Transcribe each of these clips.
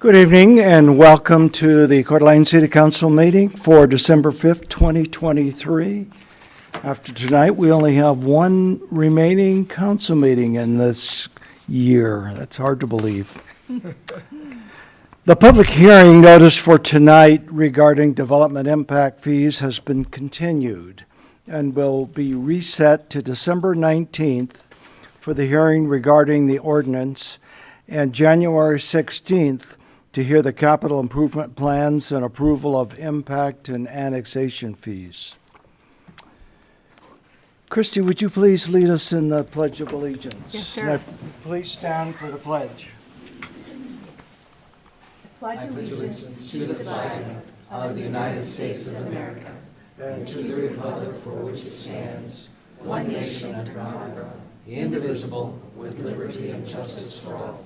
Good evening and welcome to the Coeur d'Alene City Council meeting for December 5th, 2023. After tonight, we only have one remaining council meeting in this year. That's hard to believe. The public hearing notice for tonight regarding development impact fees has been continued and will be reset to December 19th for the hearing regarding the ordinance and January 16th to hear the capital improvement plans and approval of impact and annexation fees. Christy, would you please lead us in the Pledge of Allegiance? Yes, sir. Now, please stand for the pledge. Pledge allegiance to the flag of the United States of America and to the republic for which it stands, one nation under God, indivisible, with liberty and justice for all.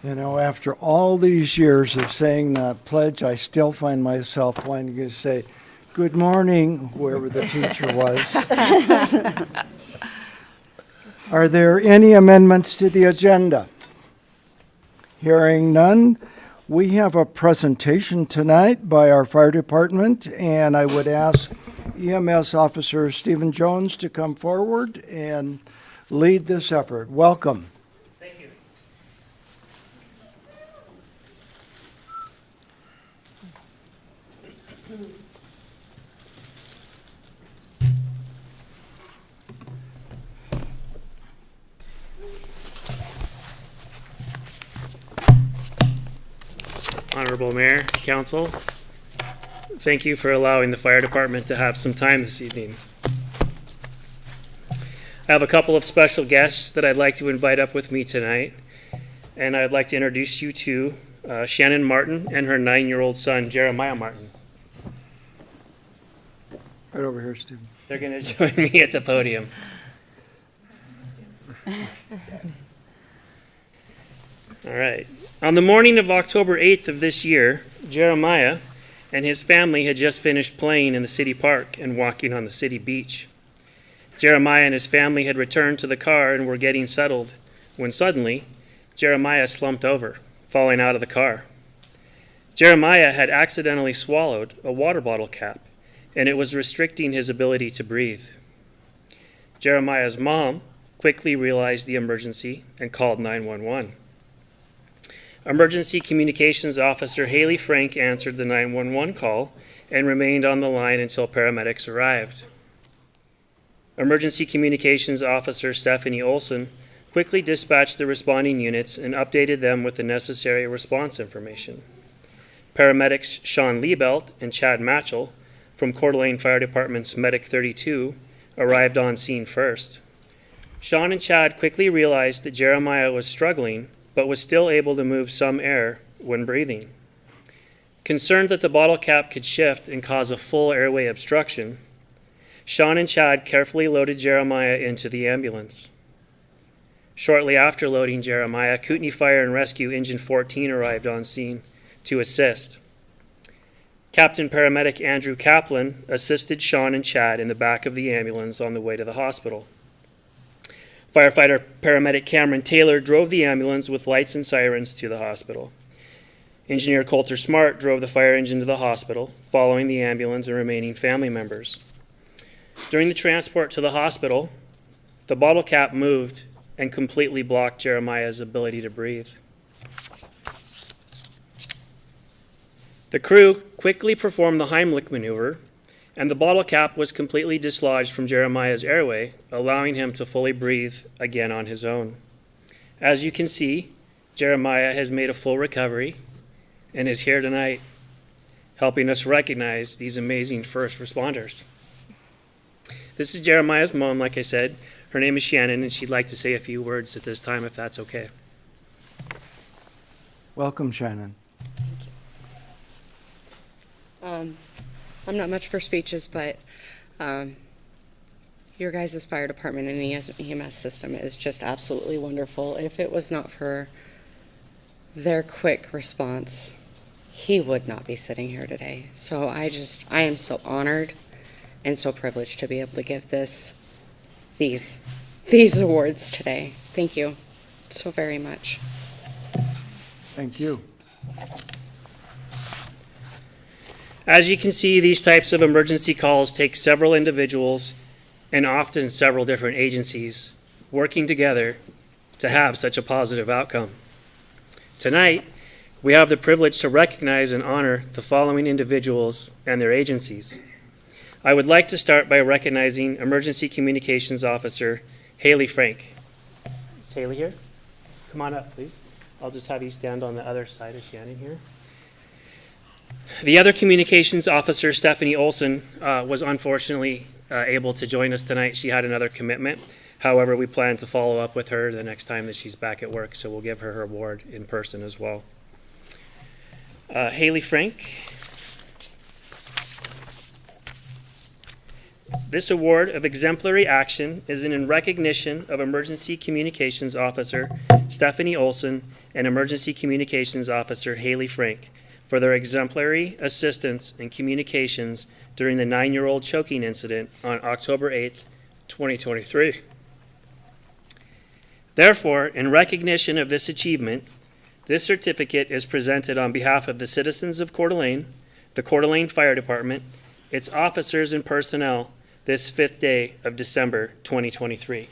You know, after all these years of saying that pledge, I still find myself wanting to say, good morning, whoever the teacher was. Are there any amendments to the agenda? Hearing none, we have a presentation tonight by our fire department, and I would ask EMS Officer Stephen Jones to come forward and lead this effort. Welcome. Honorable Mayor, Council, thank you for allowing the fire department to have some time this evening. I have a couple of special guests that I'd like to invite up with me tonight, and I'd like to introduce you to Shannon Martin and her 9-year-old son, Jeremiah Martin. Right over here, Stephen. They're going to join me at the podium. All right. On the morning of October 8th of this year, Jeremiah and his family had just finished playing in the city park and walking on the city beach. Jeremiah and his family had returned to the car and were getting settled when suddenly Jeremiah slumped over, falling out of the car. Jeremiah had accidentally swallowed a water bottle cap, and it was restricting his ability to breathe. Jeremiah's mom quickly realized the emergency and called 911. Emergency Communications Officer Haley Frank answered the 911 call and remained on the line until paramedics arrived. Emergency Communications Officer Stephanie Olson quickly dispatched the responding units and updated them with the necessary response information. Paramedics Sean Liebelt and Chad Matchell from Coeur d'Alene Fire Department's Medic 32 arrived on scene first. Sean and Chad quickly realized that Jeremiah was struggling but was still able to move some air when breathing. Concerned that the bottle cap could shift and cause a full airway obstruction, Sean and Chad carefully loaded Jeremiah into the ambulance. Shortly after loading Jeremiah, Kootenai Fire and Rescue Engine 14 arrived on scene to assist. Captain Paramedic Andrew Kaplan assisted Sean and Chad in the back of the ambulance on the way to the hospital. Firefighter Paramedic Cameron Taylor drove the ambulance with lights and sirens to the hospital. Engineer Coulter Smart drove the fire engine to the hospital, following the ambulance and remaining family members. During the transport to the hospital, the bottle cap moved and completely blocked Jeremiah's ability to breathe. The crew quickly performed the Heimlich maneuver, and the bottle cap was completely dislodged from Jeremiah's airway, allowing him to fully breathe again on his own. As you can see, Jeremiah has made a full recovery and is here tonight helping us recognize these amazing first responders. This is Jeremiah's mom, like I said. Her name is Shannon, and she'd like to say a few words at this time, if that's okay. Welcome, Shannon. I'm not much for speeches, but your guys' fire department and EMS system is just absolutely wonderful. If it was not for their quick response, he would not be sitting here today. So I am so honored and so privileged to be able to give these awards today. Thank you so very much. Thank you. As you can see, these types of emergency calls take several individuals and often several different agencies working together to have such a positive outcome. Tonight, we have the privilege to recognize and honor the following individuals and their agencies. I would like to start by recognizing Emergency Communications Officer Haley Frank. Is Haley here? Come on up, please. I'll just have you stand on the other side of Shannon here. The other communications officer, Stephanie Olson, was unfortunately able to join us tonight. She had another commitment. However, we plan to follow up with her the next time that she's back at work, so we'll give her award in person as well. Haley Frank. This award of exemplary action is in recognition of Emergency Communications Officer Stephanie Olson and Emergency Communications Officer Haley Frank for their exemplary assistance in communications during the 9-year-old choking incident on October 8th, 2023. Therefore, in recognition of this achievement, this certificate is presented on behalf of the citizens of Coeur d'Alene, the Coeur d'Alene Fire Department, its officers and personnel, this 5th day of December 2023.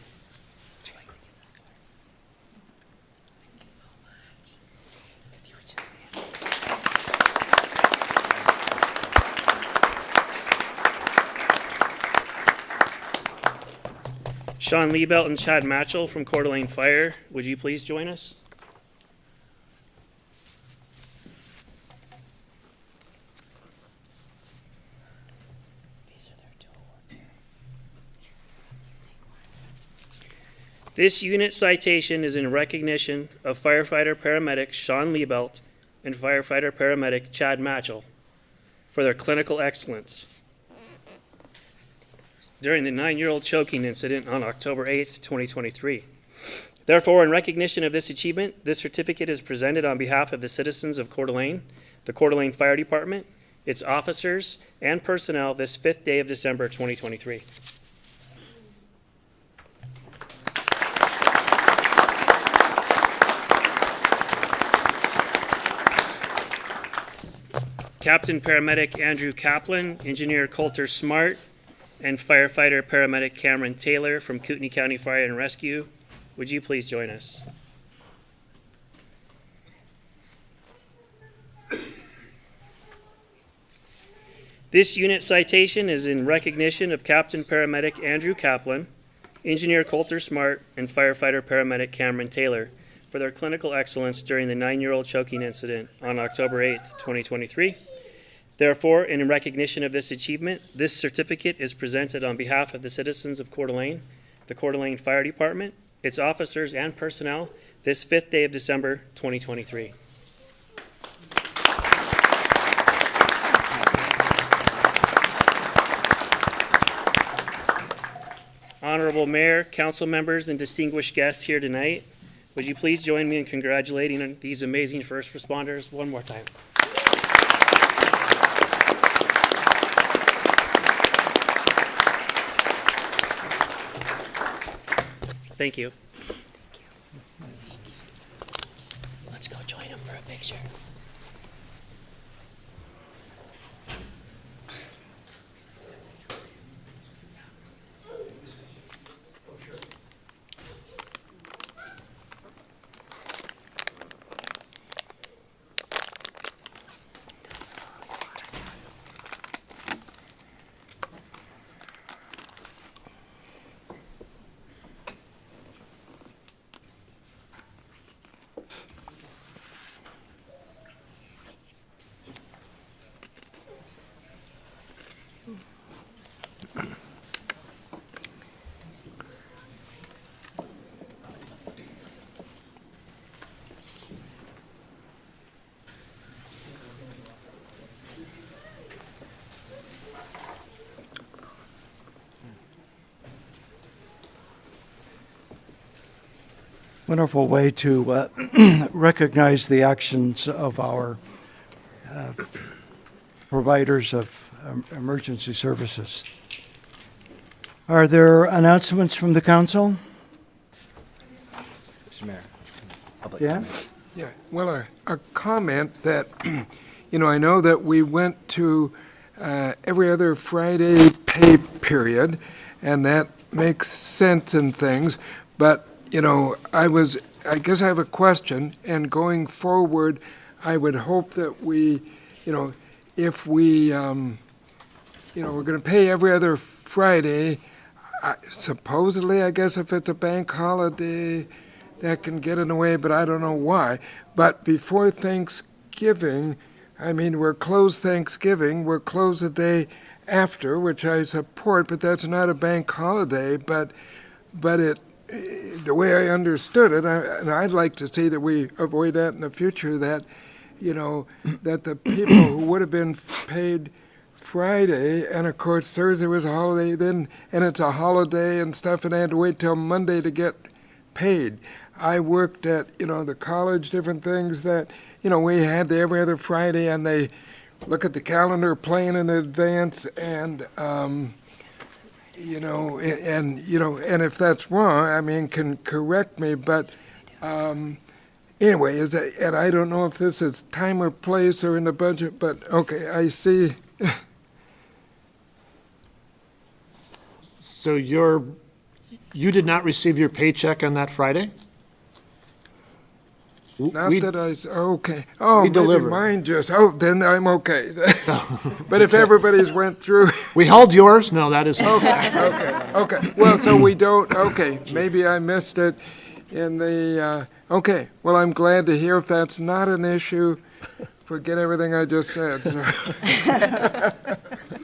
Sean Liebelt and Chad Matchell from Coeur d'Alene Fire, would you please join us? This unit citation is in recognition of firefighter paramedic Sean Liebelt and firefighter paramedic Chad Matchell for their clinical excellence during the 9-year-old choking incident on October 8th, 2023. Therefore, in recognition of this achievement, this certificate is presented on behalf of the citizens of Coeur d'Alene, the Coeur d'Alene Fire Department, its officers, and personnel this 5th day of December 2023. Captain Paramedic Andrew Kaplan, Engineer Coulter Smart, and Firefighter Paramedic Cameron Taylor from Kootenai County Fire and Rescue, would you please join us? This unit citation is in recognition of Captain Paramedic Andrew Kaplan, Engineer Coulter Smart, and Firefighter Paramedic Cameron Taylor for their clinical excellence during the 9-year-old choking incident on October 8th, 2023. Therefore, in recognition of this achievement, this certificate is presented on behalf of the citizens of Coeur d'Alene, the Coeur d'Alene Fire Department, its officers and personnel, this 5th day of December, 2023. Honorable Mayor, council members, and distinguished guests here tonight, would you please join me in congratulating these amazing first responders one more time? Thank you. Let's go join them for a picture. Wonderful way to recognize the actions of our providers of emergency services. Are there announcements from the council? Mr. Mayor. public Yeah? comment. Yeah, well, a comment that, I know that we went to every other Friday pay period, and that makes sense and things, but, I guess I have a question, and going forward, I would hope that we, if we, we're going to pay every other Friday, supposedly, I guess if it's a bank holiday, that can get in the way, but I don't know why. But before Thanksgiving, we're closed Thanksgiving, we're closed the day after, which I support, but that's not a bank holiday, but it, the way I understood it, and I'd like to see that we avoid that in the future, that, that the people who would have been paid Friday, and of course Thursday was a holiday then, and it's a holiday and stuff, and I had to wait till Monday to get paid. I worked at, the college, different things that, we had the every other Friday, and they look at the calendar playing in advance, and, and if that's wrong, can correct me, but, anyway, and I don't know if this is time or place or in the budget, but, okay, I see. So you did not receive your paycheck on that Friday? Not We- that okay. Oh, we maybe delivered. mine just, then I'm okay. But if everybody's went through, We held yours? No, that is, okay. Well, so we don't, okay, maybe I missed it in the, okay. Well, I'm glad to hear if that's not an issue, forget everything I just said.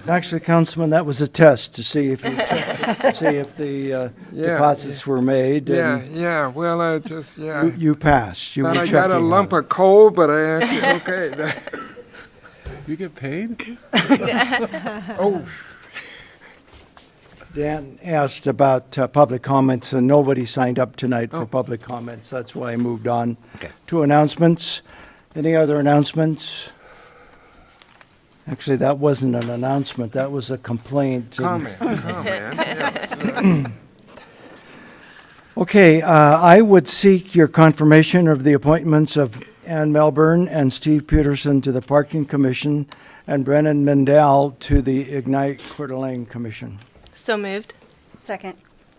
Actually, Councilman, that was a test to see if the Yeah. deposits were made. and Yeah, well, I just, You passed. You Thought were I got a checking lump on of coal, but I actually, okay. You get paid? Oh, it. Dan asked about public comments, and nobody signed up tonight for public comments. That's why I moved on to announcements. Any other announcements? Actually, that wasn't an announcement. That was a complaint. comment, yeah. Okay, I would seek your confirmation of the appointments of Ann Melbourne and Steve Peterson to the Parking Commission and Brennan Mendel to the Ignite Coeur d'Alene Commission. So moved. Second.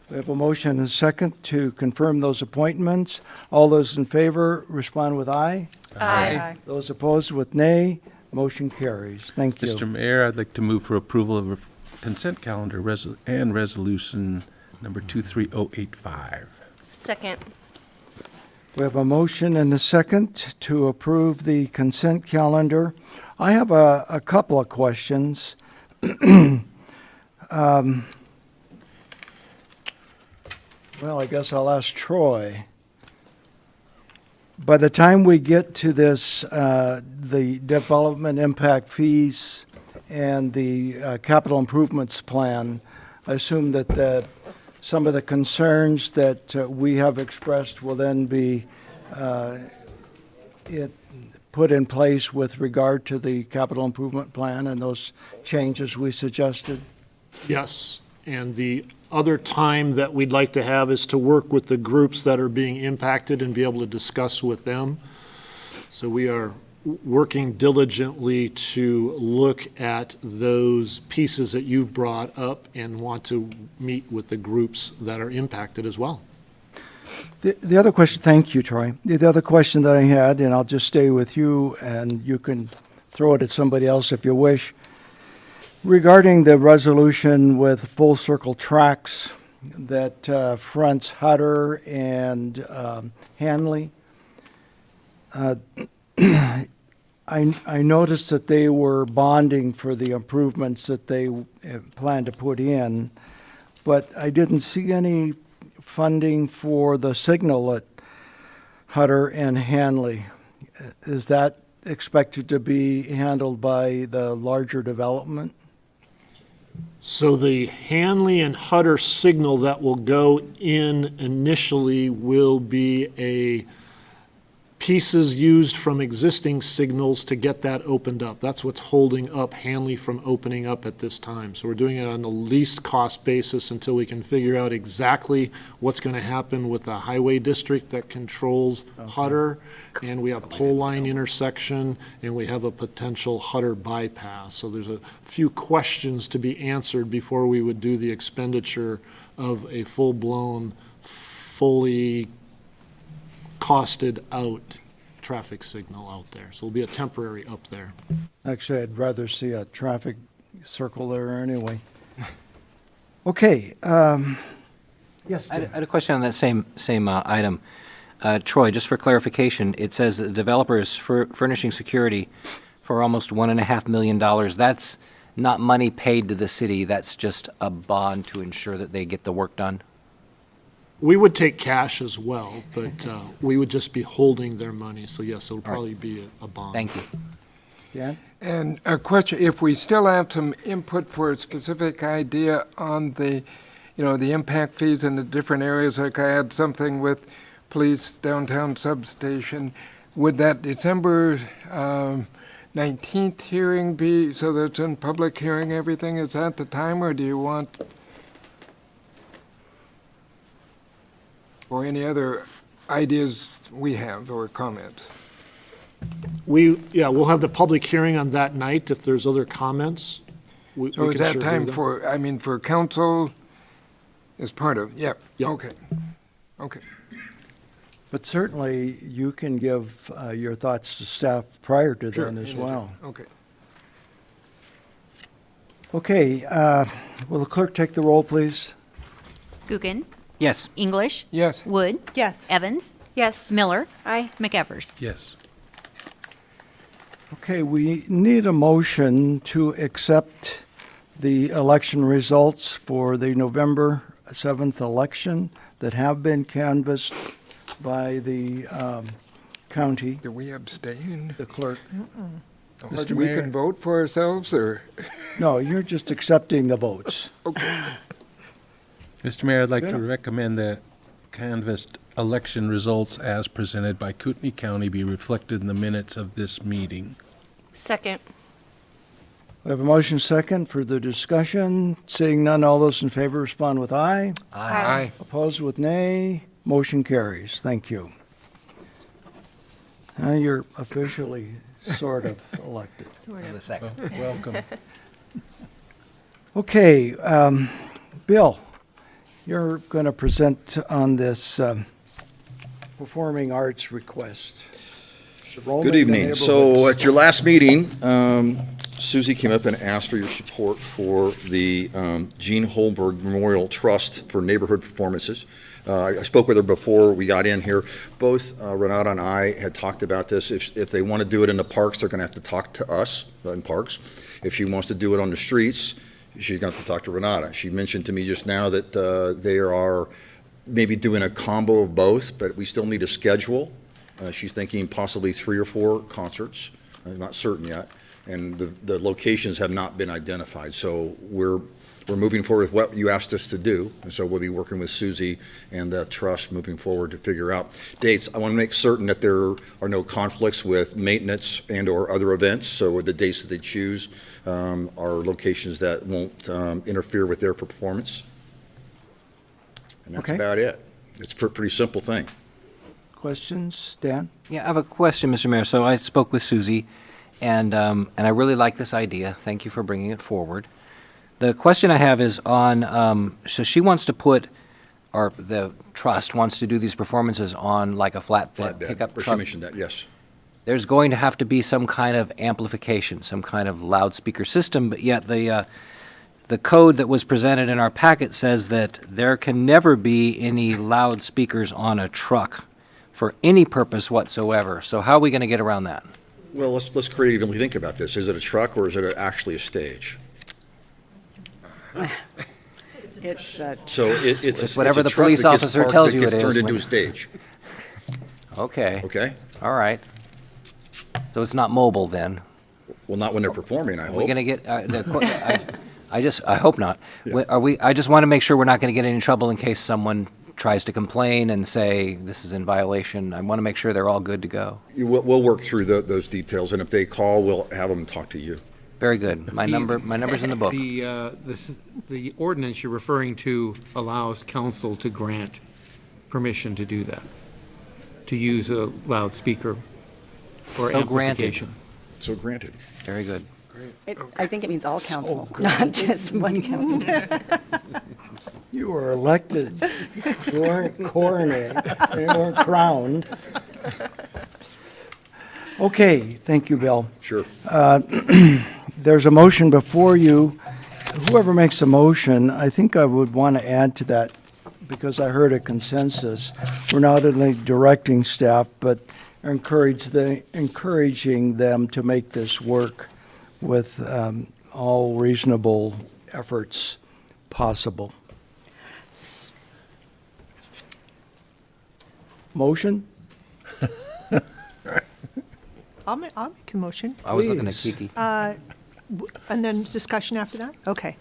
We have a motion and a second to confirm those appointments. All those in favor respond with aye. Aye. Those opposed with nay. Motion carries. Thank you. Mr. Mayor, I'd like to move for approval of a consent calendar and resolution number 23085. Second. We have a motion and a second to approve the consent calendar. I have a couple of questions. Well, I guess I'll ask Troy. By the time we get to this, the development impact fees and the capital improvements plan, I assume that some of the concerns that we have expressed will then be put in place with regard to the capital improvement plan and those changes we suggested. yes. And the other time that we'd like to have is to work with the groups that are being impacted and be able to discuss with them. So we are working diligently to look at those pieces that you've brought up and want to meet with the groups that are impacted as well. The other question, thank you, Troy. The other question that I had, and I'll just stay with you, and you can throw it at somebody else if you wish, regarding the resolution with Full Circle Tracks that fronts Hutter and Hanley. I noticed that they were bonding for the improvements that they plan to put in, but I didn't see any funding for the signal at Hutter and Hanley. Is that expected to be handled by the larger development? So the Hanley and Hutter signal that will go in initially will be a pieces used from existing signals to get that opened up. That's what's holding up Hanley from opening up at this time. So we're doing it on the least cost basis until we can figure out exactly what's going to happen with the highway district that controls Hutter. And we have pole line intersection, and we have a potential Hutter bypass. So there's a few questions to be answered before we would do the expenditure of a full-blown, fully costed out traffic signal out there. So it'll be a temporary up there. Actually, I'd rather see a traffic circle there anyway. Okay, yes, I Dan. had a question on that same item. Troy, just for clarification, it says that the developer is furnishing security for almost $1.5 million. That's not money paid to the city, that's just a bond to ensure that they get the work done? We would take cash as well, but we would just be holding their money. So yes, it'll probably be a bond. Thank you. Dan? And a question, if we still have some input for a specific idea on the, the impact fees in the different areas, like I had something with police downtown substation, would that December 19th hearing be, so that's in public hearing, everything is at the time, or do you want, or any other ideas we have or comment? We'll have the public hearing on that night. If there's other comments, we So can is that sure do time them. for council as part of, Yep. Okay. But certainly, you can give your thoughts to staff prior to Sure. then as well. Okay. Okay, will the clerk take the roll, please? Gookin, Yes. English, Yes. Wood, Yes. Evans, Yes. Miller, Aye. McEvers. Yes. Okay, we need a motion to accept the election results for the November 7th election that have been canvassed by the county, Do we abstain? the clerk. Or Mr. we Mayor? can vote for ourselves, or? No, you're just accepting the votes. Mr. Mayor, I'd like to Good. recommend that canvassed election results as presented by Kootenai County be reflected in the minutes of this meeting. Second. We have a motion second for the discussion. Seeing none, all those in favor respond with aye. Aye. Opposed with nay. Motion carries. Thank you. Now you're officially sort of elected. The second. Welcome. Okay, Bill, you're going to present on this performing arts request. Good evening. So at your last meeting, Susie came up and asked for your support for the Gene Holberg Memorial Trust for neighborhood performances. I spoke with her before we got in here. Both Renata and I had talked about this. If they want to do it in the parks, they're going to have to talk to us in parks. If she wants to do it on the streets, she's going to have to talk to Renata. She mentioned to me just now that they are maybe doing a combo of both, but we still need a schedule. She's thinking possibly 3 or 4 concerts. I'm not certain yet. And the locations have not been identified. So we're moving forward with what you asked us to do. And so we'll be working with Susie and the trust moving forward to figure out dates. I want to make certain that there are no conflicts with maintenance and or other events. So the dates that they choose are locations that won't interfere with their performance. And that's Okay. about it. It's a pretty simple thing. Questions? Dan? Yeah, I have a question, Mr. Mayor. So I spoke with Susie, and I really like this idea. Thank you for bringing it forward. The question I have is on, so she wants to put, or the trust wants to do these performances on like a flatbed pickup Flatbed, or she truck. mentioned that, yes. There's going to have to be some kind of amplification, some kind of loudspeaker system, but yet the code that was presented in our packet says that there can never be any loudspeakers on a truck for any purpose whatsoever. So how are we going to get around that? Well, let's creatively think about this. Is it a truck or is it actually a stage? It's So it's whatever a the truck police that gets officer parked tells that you gets it is turned into when- a stage, Okay, okay? all right. So it's not mobile then? Well, not when they're performing, I Are we hope. going to get, I hope not. Yeah. I just want to make sure we're not going to get in trouble in case someone tries to complain and say, this is in violation, I want to make sure they're all good to go. We'll work through those details, and if they call, we'll have them talk to you. Very good. My number's in the book. The ordinance you're referring to allows council to grant permission to do that, to use a loudspeaker or Oh, granted. amplification. So granted. Very good. I think it means all council, not just one council. You were elected. You weren't coronated. You weren't crowned. Okay, thank you, Bill. Sure. There's a motion before you. Whoever makes a motion, I think I would want to add to that, because I heard a consensus. We're not only directing staff, but encouraging them to make this work with all reasonable efforts possible. Motion? I'll make a motion. I was looking at Please. Kiki. And then discussion after that? Okay.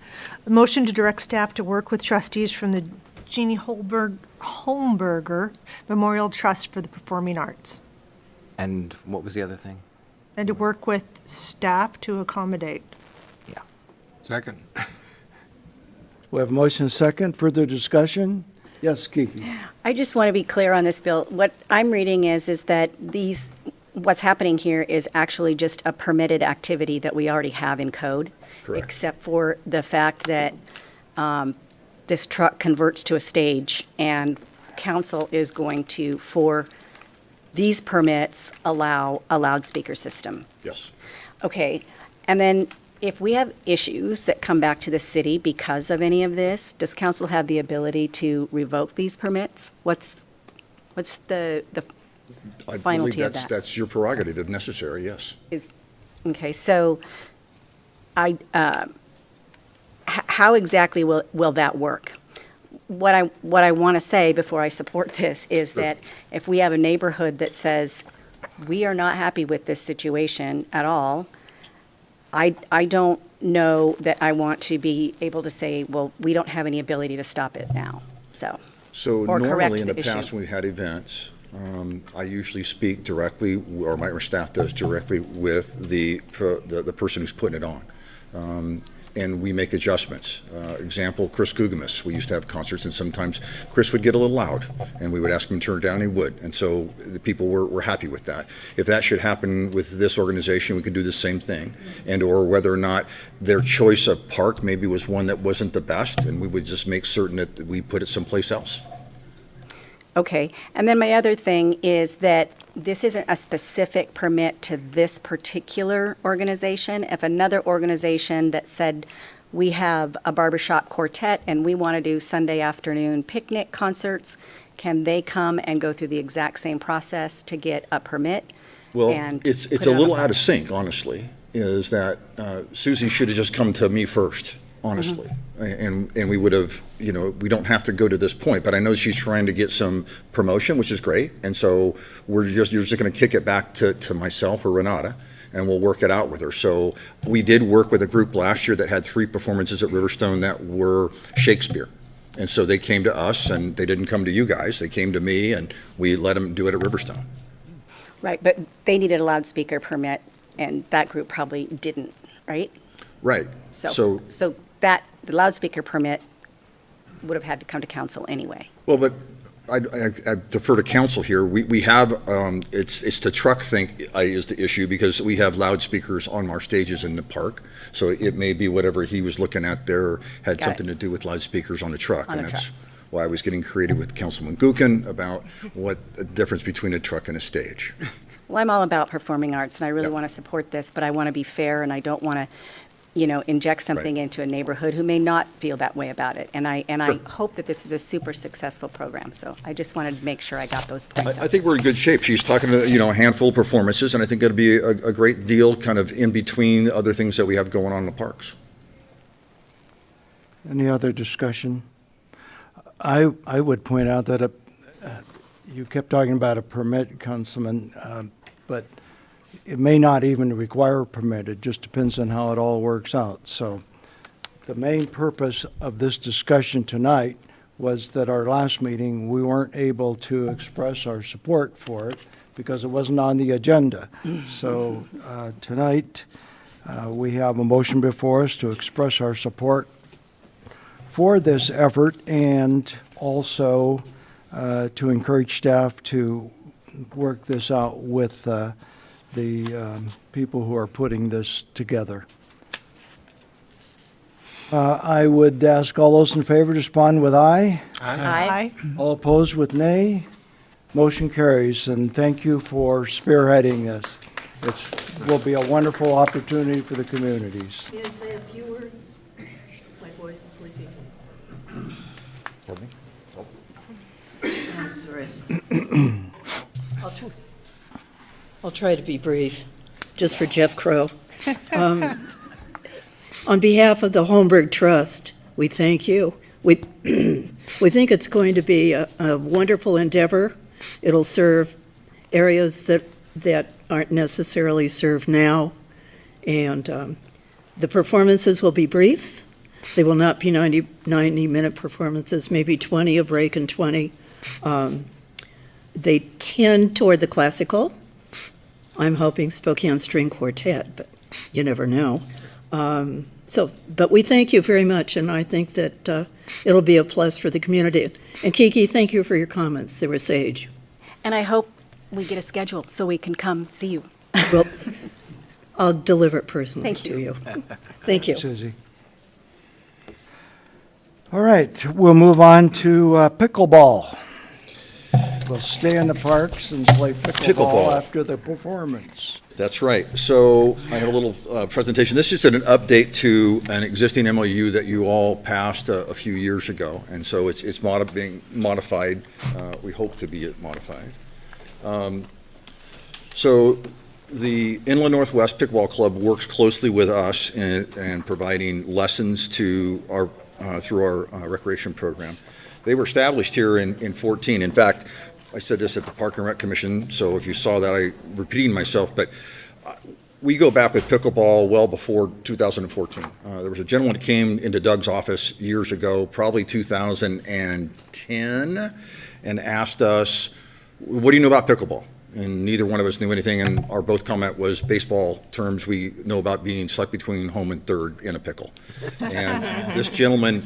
A motion to direct staff to work with trustees from the Jeannie Holmberger Memorial Trust for the Performing Arts, And what was the other thing? and to work with staff to accommodate. Second. We have a motion and a second. Further discussion? Yes, Kiki. I just want to be clear on this, Bill. What I'm reading is that what's happening here is actually just a permitted activity that we already have in code. Correct. Except for the fact that this truck converts to a stage, and council is going to, for these permits, allow a loudspeaker system. Yes. Okay, and then if we have issues that come back to the city because of any of this, does council have the ability to revoke these permits? What's the I Finality believe of that. that's your prerogative if necessary, yes. okay, so how exactly will that work? What I want to say before I support this is that if we have a neighborhood that says, we are not happy with this situation at all, I don't know that I want to be able to say, well, we don't have any ability to stop it now, so. So Or correct normally in the the issue. past, when we've had events, I usually speak directly, or my staff does directly with the person who's putting it on. And we make adjustments. Example, Chris Gugamus. We used to have concerts, and sometimes Chris would get a little loud, and we would ask him to turn it down, and he would. And so the people were happy with that. If that should happen with this organization, we could do the same thing. And or whether or not their choice of park maybe was one that wasn't the best, and we would just make certain that we put it someplace else. Okay, and then my other thing is that this isn't a specific permit to this particular organization. If another organization that said, we have a barbershop quartet and we want to do Sunday afternoon picnic concerts, can they come and go through the exact same process to get a permit? Well, and it's put a it on little the out of sync, honestly, is that Susie should have just come to me first, honestly. And we would have, we don't have to go to this point, but I know she's trying to get some promotion, which is great. And so you're just going to kick it back to myself or Renata, and we'll work it out with her. So we did work with a group last year that had 3 performances at Riverstone that were Shakespeare. And so they came to us, and they didn't come to you guys. They came to me, and we let them do it at Riverstone. Right, but they needed a loudspeaker permit, and that group probably didn't, right? Right. So that, the loudspeaker permit would have had to come to council anyway. Well, but I defer to council here. We have, it's the truck thing is the issue, because we have loudspeakers on our stages in the park. So it may be whatever he was looking at there had Got it. something to do with loudspeakers on the truck. On And a that's why I was getting creative with Councilman Gookin about what the difference between a truck and a stage. Well, I'm all about performing arts, and I really Yep. want to support this, but I want to be fair, and I don't want to, inject something into a neighborhood who may not feel that way about it. And I Sure. hope that this is a super successful program, so I just wanted to make sure I got those points I out. think we're in good shape. She's talking to, a handful of performances, and I think it'll be a great deal kind of in between other things that we have going on in the parks. Any other discussion? I would point out that you kept talking about a permit, Councilman, but it may not even require a permit. It just depends on how it all works out. So the main purpose of this discussion tonight was that our last meeting, we weren't able to express our support for it because it wasn't on the agenda. So tonight, we have a motion before us to express our support for this effort and also to encourage staff to work this out with the people who are putting this together. I would ask all those in favor to respond with aye. Aye. All opposed with nay. Motion carries, and thank you for spearheading this. It will be a wonderful opportunity for the communities. May I say a few words? My voice is sleepy. I'm sorry. I'll try to be brief, just for Jeff Crow. On behalf of the Holmberg Trust, we thank you. We think it's going to be a wonderful endeavor. It'll serve areas that aren't necessarily served now. And the performances will be brief. They will not be 90-minute performances, maybe 20, a break and 20. They tend toward the classical. I'm hoping Spokane String Quartet, but you never know. But we thank you very much, and I think that it'll be a plus for the community. And Kiki, thank you for your comments. They were sage. And I hope we get a schedule so we can come see you. Well, I'll deliver it personally Thank to you. you. Thank you. Susie. All right, we'll move on to pickleball. We'll stay in the parks and play pickleball after the performance. That's right. So I have a little presentation. This is an update to an existing MOU that you all passed a few years ago, and so it's being modified. We hope to be modified. So the Inland Northwest Pickleball Club works closely with us in providing lessons to our through our recreation program. They were established here in 14. In fact, I said this at the Park and Rec Commission, so if you saw that, I'm repeating myself, but we go back with pickleball well before 2014. There was a gentleman that came into Doug's office years ago, probably 2010, and asked us, what do you know about pickleball? And neither one of us knew anything, and our both comment was baseball terms we know about being stuck between home and third in a pickle. And this gentleman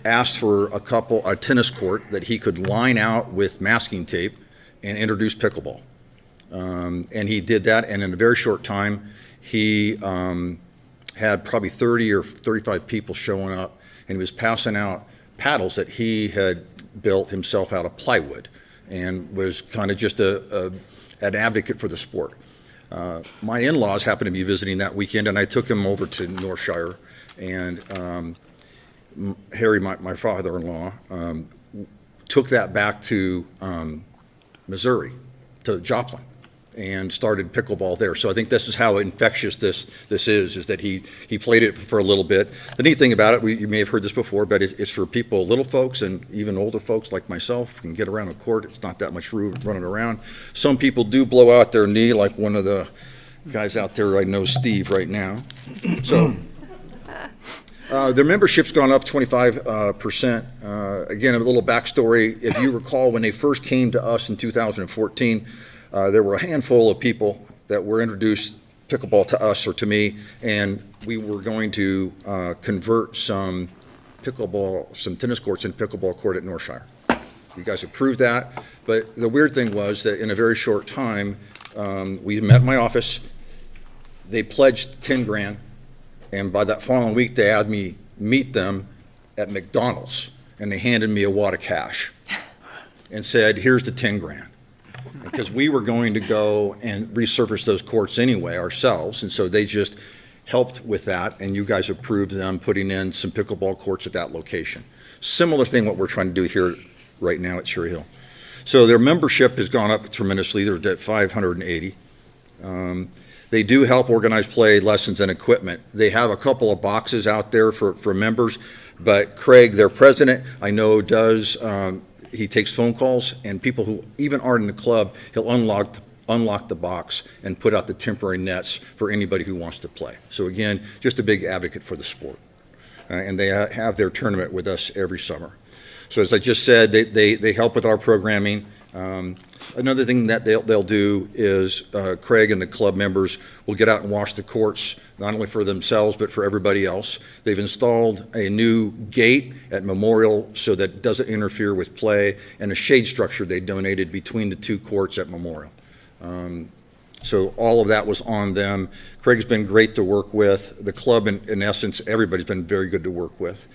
asked for a tennis court that he could line out with masking tape and introduce pickleball. And he did that, and in a very short time, he had probably 30 or 35 people showing up, and he was passing out paddles that he had built himself out of plywood, and was kind of just an advocate for the sport. My in-laws happened to be visiting that weekend, and I took him over to Northshire, and Harry, my father-in-law, took that back to Missouri, to Joplin, and started pickleball there. So I think this is how infectious this is that he played it for a little bit. The neat thing about it, you may have heard this before, but it's for people, little folks and even older folks like myself, can get around a court. It's not that much room running around. Some people do blow out their knee, like one of the guys out there, I know Steve right now. So their membership's gone up 25%. Again, a little backstory. If you recall, when they first came to us in 2014, there were a handful of people that were introduced pickleball to us or to me, and we were going to convert some tennis courts into pickleball court at Northshire. You guys approved that, but the weird thing was that in a very short time, we met in my office. They pledged 10 grand, and by that following week, they had me meet them at McDonald's, and they handed me a wad of cash and said, here's the 10 grand. Because we were going to go and resurface those courts anyway ourselves, and so they just helped with that, and you guys approved them putting in some pickleball courts at that location. Similar thing what we're trying to do here right now at Cherry Hill. So their membership has gone up tremendously. They're at 580. They do help organize play lessons and equipment. They have a couple of boxes out there for members, but Craig, their president, I know does he takes phone calls, and people who even aren't in the club, he'll unlock the box and put out the temporary nets for anybody who wants to play. So again, just a big advocate for the sport. And they have their tournament with us every summer. So as I just said, they help with our programming. Another thing that they'll do is Craig and the club members will get out and wash the courts, not only for themselves, but for everybody else. They've installed a new gate at Memorial so that it doesn't interfere with play, and a shade structure they donated between the two courts at Memorial. So all of that was on them. Craig's been great to work with. The club, in essence, everybody's been very good to work with.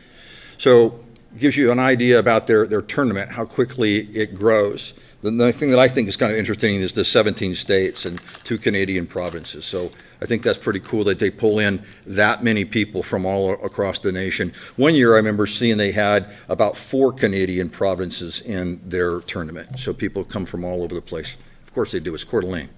So gives you an idea about their tournament, how quickly it grows. The thing that I think is kind of interesting is the 17 states and 2 Canadian provinces. So I think that's pretty cool that they pull in that many people from all across the nation. One year I remember seeing they had about 4 Canadian provinces in their tournament. So people come from all over the place. Of course they do, it's Coeur d'Alene.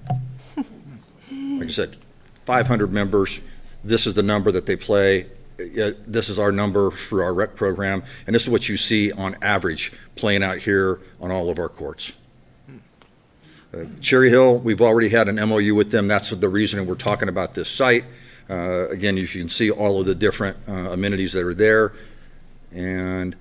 Like I said, 500 members, this is the number that they play. This is our number for our rec program, and this is what you see on average playing out here on all of our courts. Cherry Hill, we've already had an MOU with them. That's the reason we're talking about this site. Again, you can see all of the different amenities that are there. And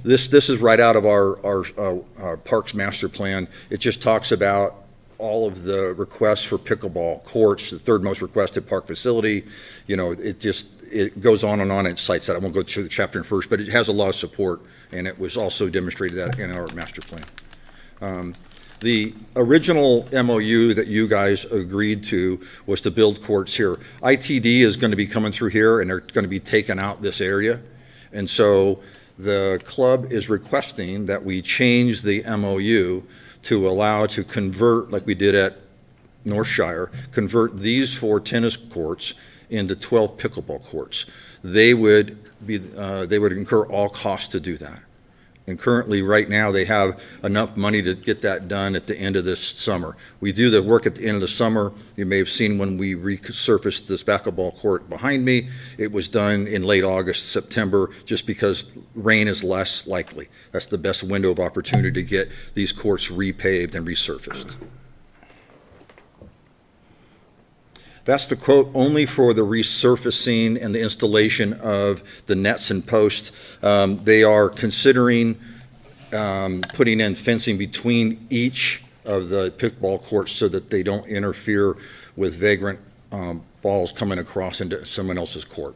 this is right out of our Parks Master Plan. It just talks about all of the requests for pickleball courts, the third most requested park facility. You know, it goes on and on. It cites that. I won't go through the chapter and verse, but it has a lot of support, and it was also demonstrated that in our master plan. The original MOU that you guys agreed to was to build courts here. ITD is going to be coming through here, and they're going to be taking out this area. And so the club is requesting that we change the MOU to allow to convert, like we did at North Shire, convert these 4 tennis courts into 12 pickleball courts. They would incur all costs to do that. And currently, right now, they have enough money to get that done at the end of this summer. We do the work at the end of the summer. You may have seen when we resurfaced this basketball court behind me, it was done in late August, September, just because rain is less likely. That's the best window of opportunity to get these courts repaved and resurfaced. That's the quote only for the resurfacing and the installation of the nets and posts. They are considering putting in fencing between each of the pickleball courts so that they don't interfere with vagrant balls coming across into someone else's court.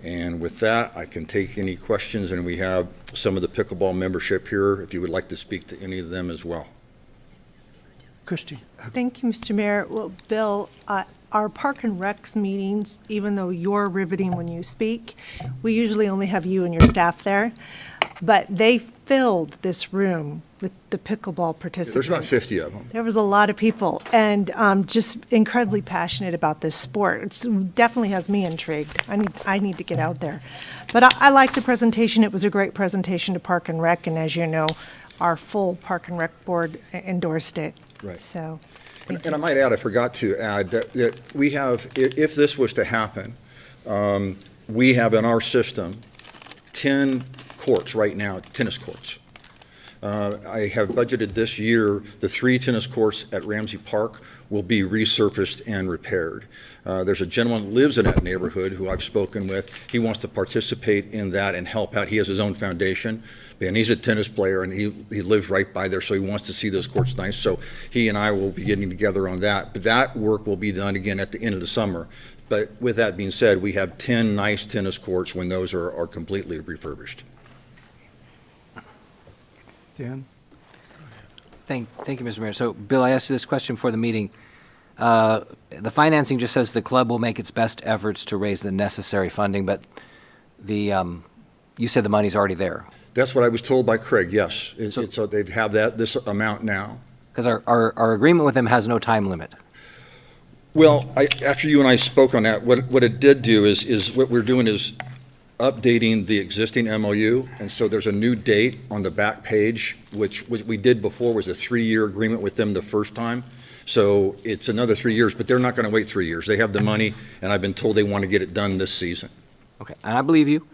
And with that, I can take any questions, and we have some of the pickleball membership here if you would like to speak to any of them as well. Christie. Thank you, Mr. Mayor. Well, Bill, our Park and Recs meetings, even though you're riveting when you speak, we usually only have you and your staff there, but they filled this room with the pickleball participants. There's about 50 of them. There was a lot of people, and just incredibly passionate about this sport. It definitely has me intrigued. I need to get out there. But I like the presentation. It was a great presentation to Park and Rec, and as you know, our full Park and Rec board endorsed it. Right. So, and I might add, I forgot to add that we have, if this was to happen, we have in our system 10 courts right now, tennis courts. I have budgeted this year, the 3 tennis courts at Ramsey Park will be resurfaced and repaired. There's a gentleman who lives in that neighborhood who I've spoken with. He wants to participate in that and help out. He has his own foundation, and he's a tennis player, and he lives right by there, so he wants to see those courts nice. So he and I will be getting together on that. But that work will be done again at the end of the summer. But with that being said, we have 10 nice tennis courts when those are completely refurbished. Dan? Thank you, Mr. Mayor. So, Bill, I asked you this question before the meeting. The financing just says the club will make its best efforts to raise the necessary funding, but you said the money's already there. That's what I was told by Craig, yes. So they have this amount now. Because our agreement with them has no time limit. Well, after you and I spoke on that, what it did do is what we're doing is updating the existing MOU, and so there's a new date on the back page, which we did before was a 3-year agreement with them the first time. So it's another 3 years, but they're not going to wait 3 years. They have the money, and I've been told they want to get it done this season. Okay, and I believe you.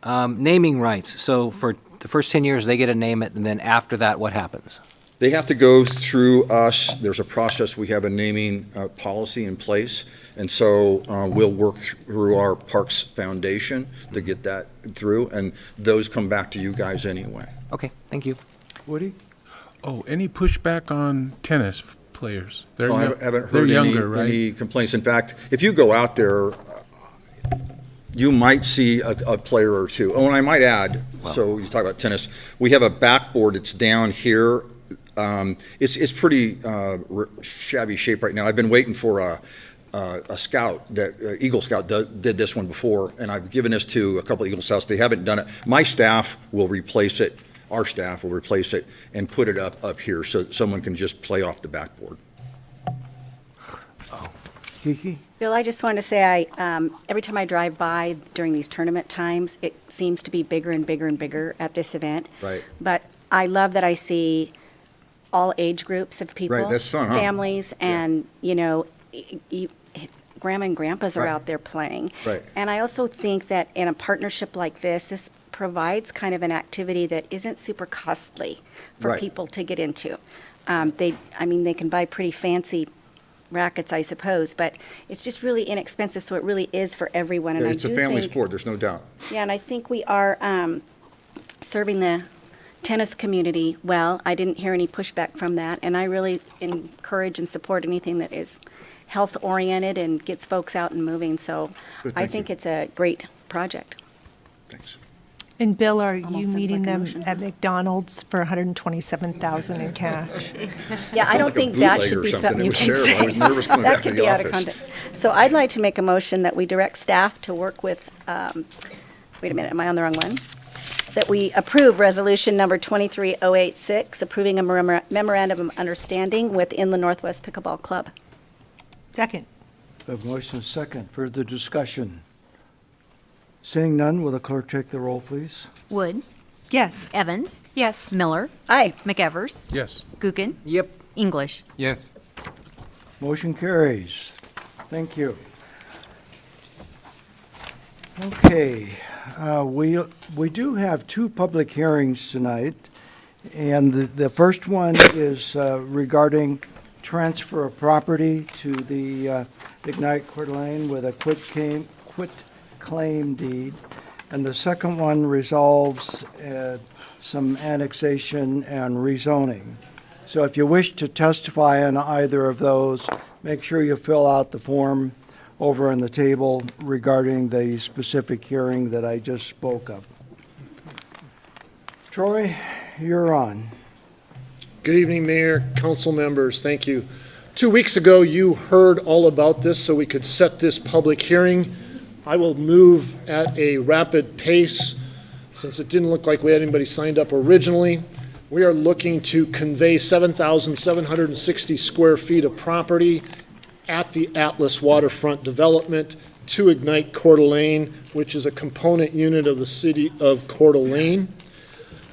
Naming rights. So for the first 10 years, they get to name it, and then after that, what happens? They have to go through us. There's a process. We have a naming policy in place. And so we'll work through our Parks Foundation to get that through. And those come back to you guys anyway. Okay, thank you. Woody? Oh, any pushback on tennis players? They're I yo- haven't they're heard younger, right? any complaints. In fact, if you go out there, you might see a player or two. Oh, and I might add, so you talk about tennis, we have a backboard that's down here. It's pretty shabby shape right now. I've been waiting for a scout, that Eagle Scout did this one before, and I've given this to a couple of Eagle Scouts. They haven't done it. My staff will replace it. Our staff will replace it and put it up here so that someone can just play off the backboard. Kiki? Bill, I just wanted to say, every time I drive by during these tournament times, it seems to be bigger and bigger and bigger at this event. Right. But I love that I see all age groups of people. Right, that's fun, huh? Families, and, grandma and grandpas are Right. out there playing. Right. And I also think that in a partnership like this provides kind of an activity that isn't super costly for Right. people to get into. They can buy pretty fancy rackets, I suppose, but it's just really inexpensive, so it really is for everyone. And Yeah, I it's a do family think- sport, there's no doubt. Yeah, and I think we are serving the tennis community well. I didn't hear any pushback from that, and I really encourage and support anything that is health-oriented and gets folks out and moving, so Good, I thank think you. it's a great project. Thanks. And Bill, are you Almost sounds meeting like a them motion. at McDonald's for $127,000 in cash? Yeah, I don't like a think that bootleg should or be something. something It you was can terrible. say. I was nervous coming That back to could the be out of office. context. So I'd like to make a motion that we direct staff to work with, wait a minute, am I on the wrong one? That we approve resolution number 23086, approving a memorandum of understanding with Inland Northwest Pickleball Club. Second. We have motion second. Further discussion? Seeing none, will the clerk take the roll, please? Wood, Yes. Evans. Yes. Miller, Aye. McEvers, Yes. Gookin, Yep. English. Yes. Motion carries. Thank you. Okay, we do have two public hearings tonight, and the first one is regarding transfer of property to the Ignite Coeur d'Alene with a quit claim deed, and the second one resolves some annexation and rezoning. So if you wish to testify on either of those, make sure you fill out the form over on the table regarding the specific hearing that I just spoke of. Troy, you're on. Good evening, Mayor, council members. Thank you. 2 weeks ago, you heard all about this, so we could set this public hearing. I will move at a rapid pace, since it didn't look like we had anybody signed up originally. We are looking to convey 7,760 square feet of property at the Atlas Waterfront Development to Ignite Coeur d'Alene, which is a component unit of the city of Coeur d'Alene.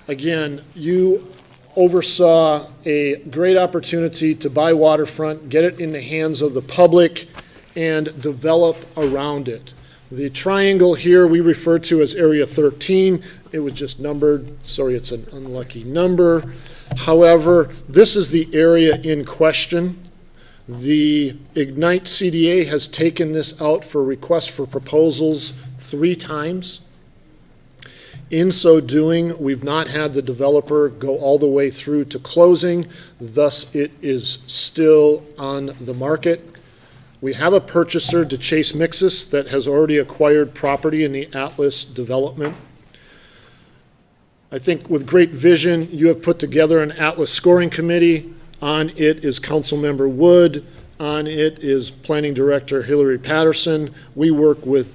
Again, you oversaw a great opportunity to buy waterfront, get it in the hands of the public, and develop around it. The triangle here we refer to as Area 13. It was just numbered. Sorry, it's an unlucky number. However, this is the area in question. The Ignite CDA has taken this out for requests for proposals 3 times. In so doing, we've not had the developer go all the way through to closing, thus it is still on the market. We have a purchaser, DeChase Mixus, that has already acquired property in the Atlas development. I think with great vision, you have put together an Atlas scoring committee. On it is Councilmember Wood. On it is Planning Director Hillary Patterson. We work with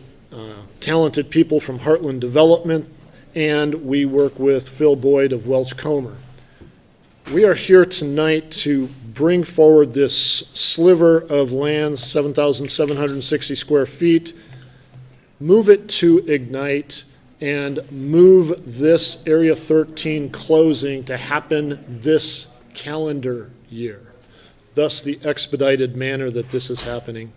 talented people from Heartland Development, and we work with Phil Boyd of Welch Comer. We are here tonight to bring forward this sliver of land, 7,760 square feet, move it to Ignite, and move this Area 13 closing to happen this calendar year. Thus the expedited manner that this is happening.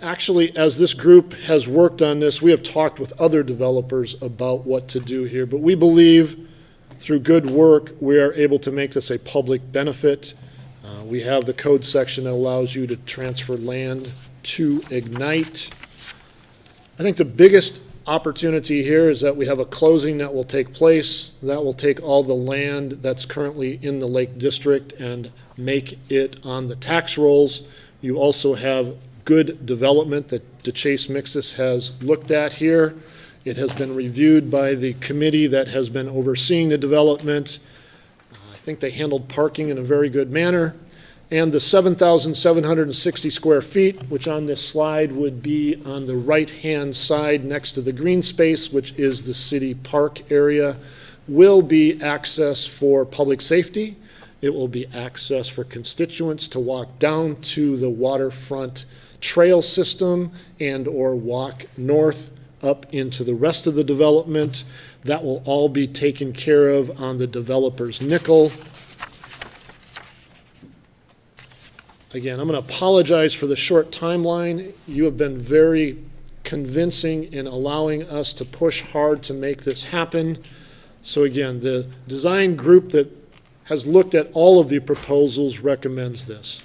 Actually, as this group has worked on this, we have talked with other developers about what to do here, but we believe through good work, we are able to make this a public benefit. We have the code section that allows you to transfer land to Ignite. I think the biggest opportunity here is that we have a closing that will take place, that will take all the land that's currently in the Lake District and make it on the tax rolls. You also have good development that DeChase Mixis has looked at here. It has been reviewed by the committee that has been overseeing the development. I think they handled parking in a very good manner. And the 7,760 square feet, which on this slide would be on the right-hand side next to the green space, which is the city park area, will be access for public safety. It will be access for constituents to walk down to the waterfront trail system and/or walk north up into the rest of the development. That will all be taken care of on the developer's nickel. Again, I'm going to apologize for the short timeline. You have been very convincing in allowing us to push hard to make this happen. So again, the design group that has looked at all of the proposals recommends this.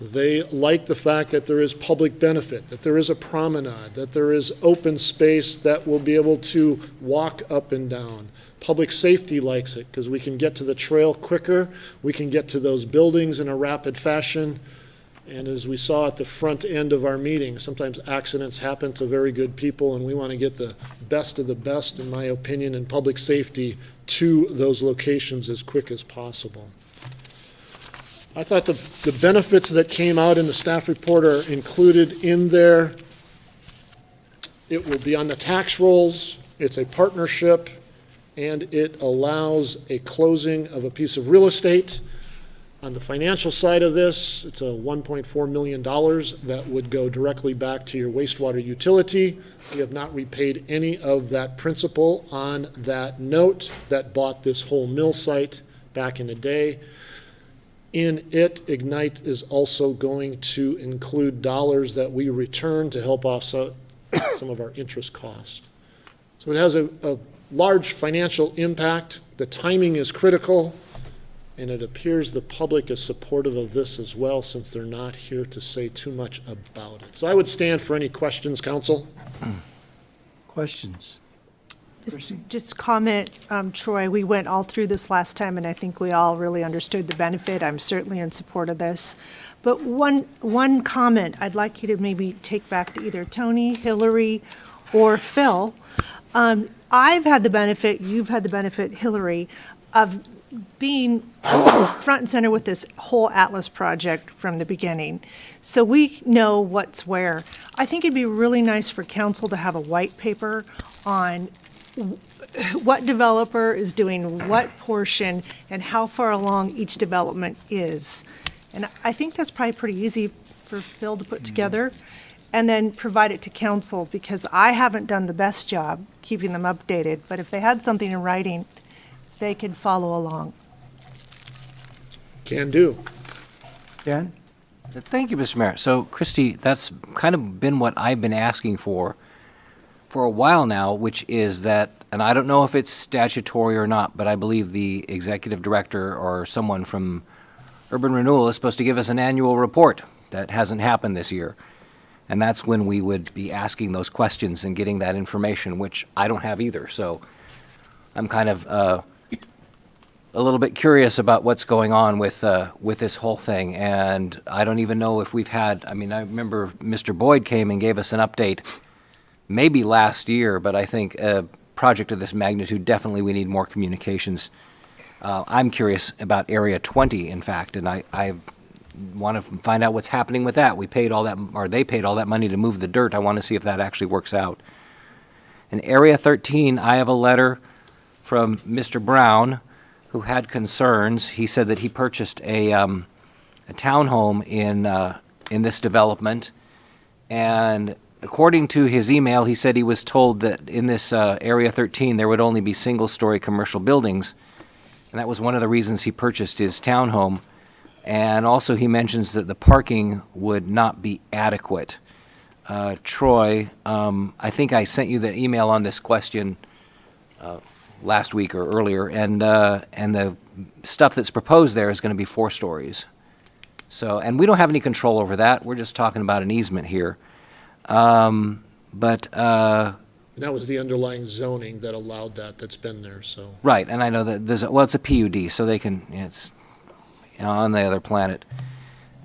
They like the fact that there is public benefit, that there is a promenade, that there is open space that will be able to walk up and down. Public safety likes it because we can get to the trail quicker, we can get to those buildings in a rapid fashion, and as we saw at the front end of our meeting, sometimes accidents happen to very good people, and we want to get the best of the best, in my opinion, in public safety to those locations as quick as possible. I thought the benefits that came out in the staff report are included in there. It will be on the tax rolls, it's a partnership, and it allows a closing of a piece of real estate. On the financial side of this, it's a $1.4 million that would go directly back to your wastewater utility. We have not repaid any of that principal on that note that bought this whole mill site back in the day. In it, Ignite is also going to include dollars that we return to help offset some of our interest costs. So it has a large financial impact. The timing is critical, and it appears the public is supportive of this as well, since they're not here to say too much about it. So I would stand for any questions, Council. Questions? Just comment, Troy, we went all through this last time, and I think we all really understood the benefit. I'm certainly in support of this. But one comment I'd like you to maybe take back to either Tony, Hillary, or Phil. I've had the benefit, you've had the benefit, Hillary, of being front and center with this whole Atlas project from the beginning. So we know what's where. I think it'd be really nice for council to have a white paper on what developer is doing what portion and how far along each development is. And I think that's probably pretty easy for Phil to put together and then provide it to council, because I haven't done the best job keeping them updated. But if they had something in writing, they could follow along. Can do. Dan? Thank you, Mr. Mayor. So, Christie, that's kind of been what I've been asking for a while now, which is that, and I don't know if it's statutory or not, but I believe the executive director or someone from Urban Renewal is supposed to give us an annual report. That hasn't happened this year. And that's when we would be asking those questions and getting that information, which I don't have either. So I'm kind of a little bit curious about what's going on with this whole thing. And I don't even know if we've had, I mean, I remember Mr. Boyd came and gave us an update maybe last year, but I think a project of this magnitude, definitely we need more communications. I'm curious about Area 20, in fact, and I want to find out what's happening with that. We paid all that, or they paid all that money to move the dirt. I want to see if that actually works out. In Area 13, I have a letter from Mr. Brown, who had concerns. He said that he purchased a townhome in this development, and according to his email, he said he was told that in this Area 13 there would only be single-story commercial buildings, and that was one of the reasons he purchased his townhome. And also he mentions that the parking would not be adequate. Troy, I think I sent you the email on this question. last week or earlier, and the stuff that's proposed there is going to be 4 stories. So, and we don't have any control over that. We're just talking about an easement here. But And that was the underlying zoning that allowed that, that's been there, so. right, and I know that there's well, it's a PUD, so they can. It's on the other planet.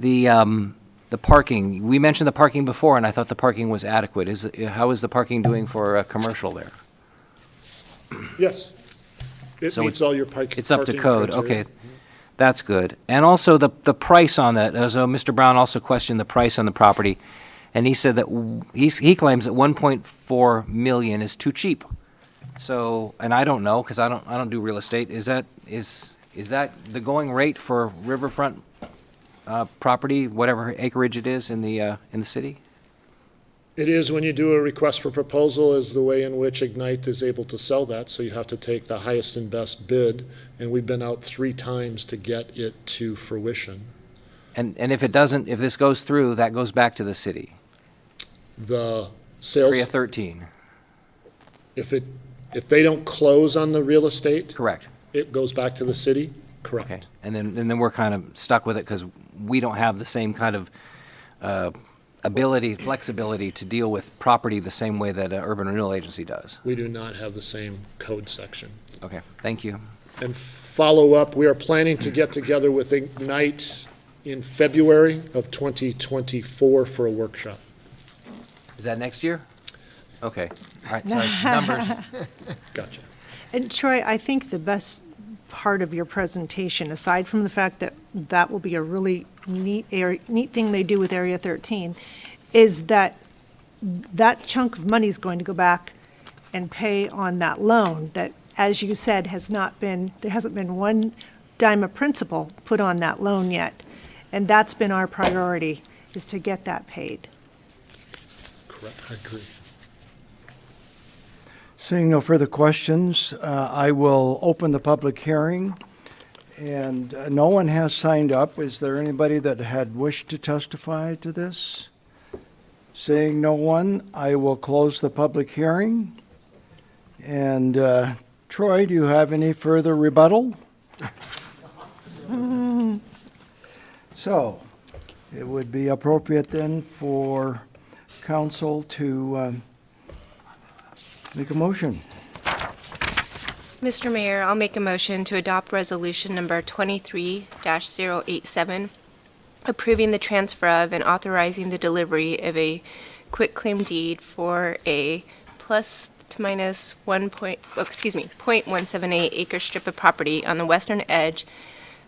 The parking. We mentioned the parking before, and I thought the parking was adequate. How is the parking doing for commercial there? Yes. It So meets all your parking. It's up to parking code, criteria. okay. That's good. And also the price on that, so Mr. Brown also questioned the price on the property, and he said that he claims that 1.4 million is too cheap. So, and I don't know, because I don't do real estate, is that the going rate for riverfront property, whatever acreage it is in the city? It is, when you do a request for proposal, is the way in which Ignite is able to sell that, so you have to take the highest and best bid, and we've been out 3 times to get it to fruition. And if it doesn't, if this goes through, that goes back to the city. The sales, Area 13. if they don't close on the real estate, Correct. it goes back to the city? Okay. Correct. And then we're kind of stuck with it because we don't have the same kind of flexibility to deal with property the same way that an urban renewal agency does. We do not have the same code section. Okay, thank you. And follow up, we are planning to get together with Ignite in February of 2024 for a workshop. Is that next year? Okay, all right, sorry, numbers. Gotcha. And Troy, I think the best part of your presentation, aside from the fact that that will be a really neat thing they do with Area 13, is that that chunk of money is going to go back and pay on that loan that, as you said, there hasn't been one dime of principal put on that loan yet. And that's been our priority, is to get that paid. Correct, I agree. Seeing no further questions, I will open the public hearing. And no one has signed up. Is there anybody that had wished to testify to this? Seeing no one, I will close the public hearing. And Troy, do you have any further rebuttal? So, it would be appropriate then for council to make a motion. Mr. Mayor, I'll make a motion to adopt resolution number 23-087, approving the transfer of and authorizing the delivery of a quitclaim deed for a .178 acre strip of property on the western edge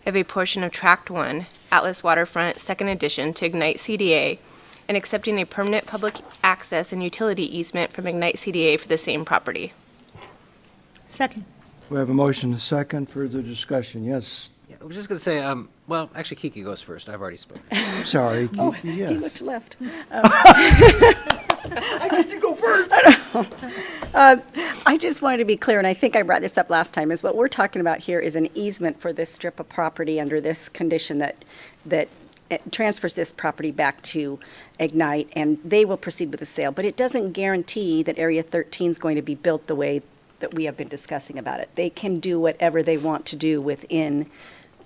of a portion of Tract 1, Atlas Waterfront, Second Edition, to Ignite CDA, and accepting a permanent public access and utility easement from Ignite CDA for the same property. Second. We have a motion, a second, further discussion. Yes, Yeah, I was just going to say, well, actually, Kiki goes first. I've already spoken. sorry. Oh, Kiki, he yes. looked left. I get to go first. I just wanted to be clear, and I think I brought this up last time, is what we're talking about here is an easement for this strip of property under this condition that it transfers this property back to Ignite, and they will proceed with the sale. But it doesn't guarantee that Area 13 is going to be built the way that we have been discussing about it. They can do whatever they want to do within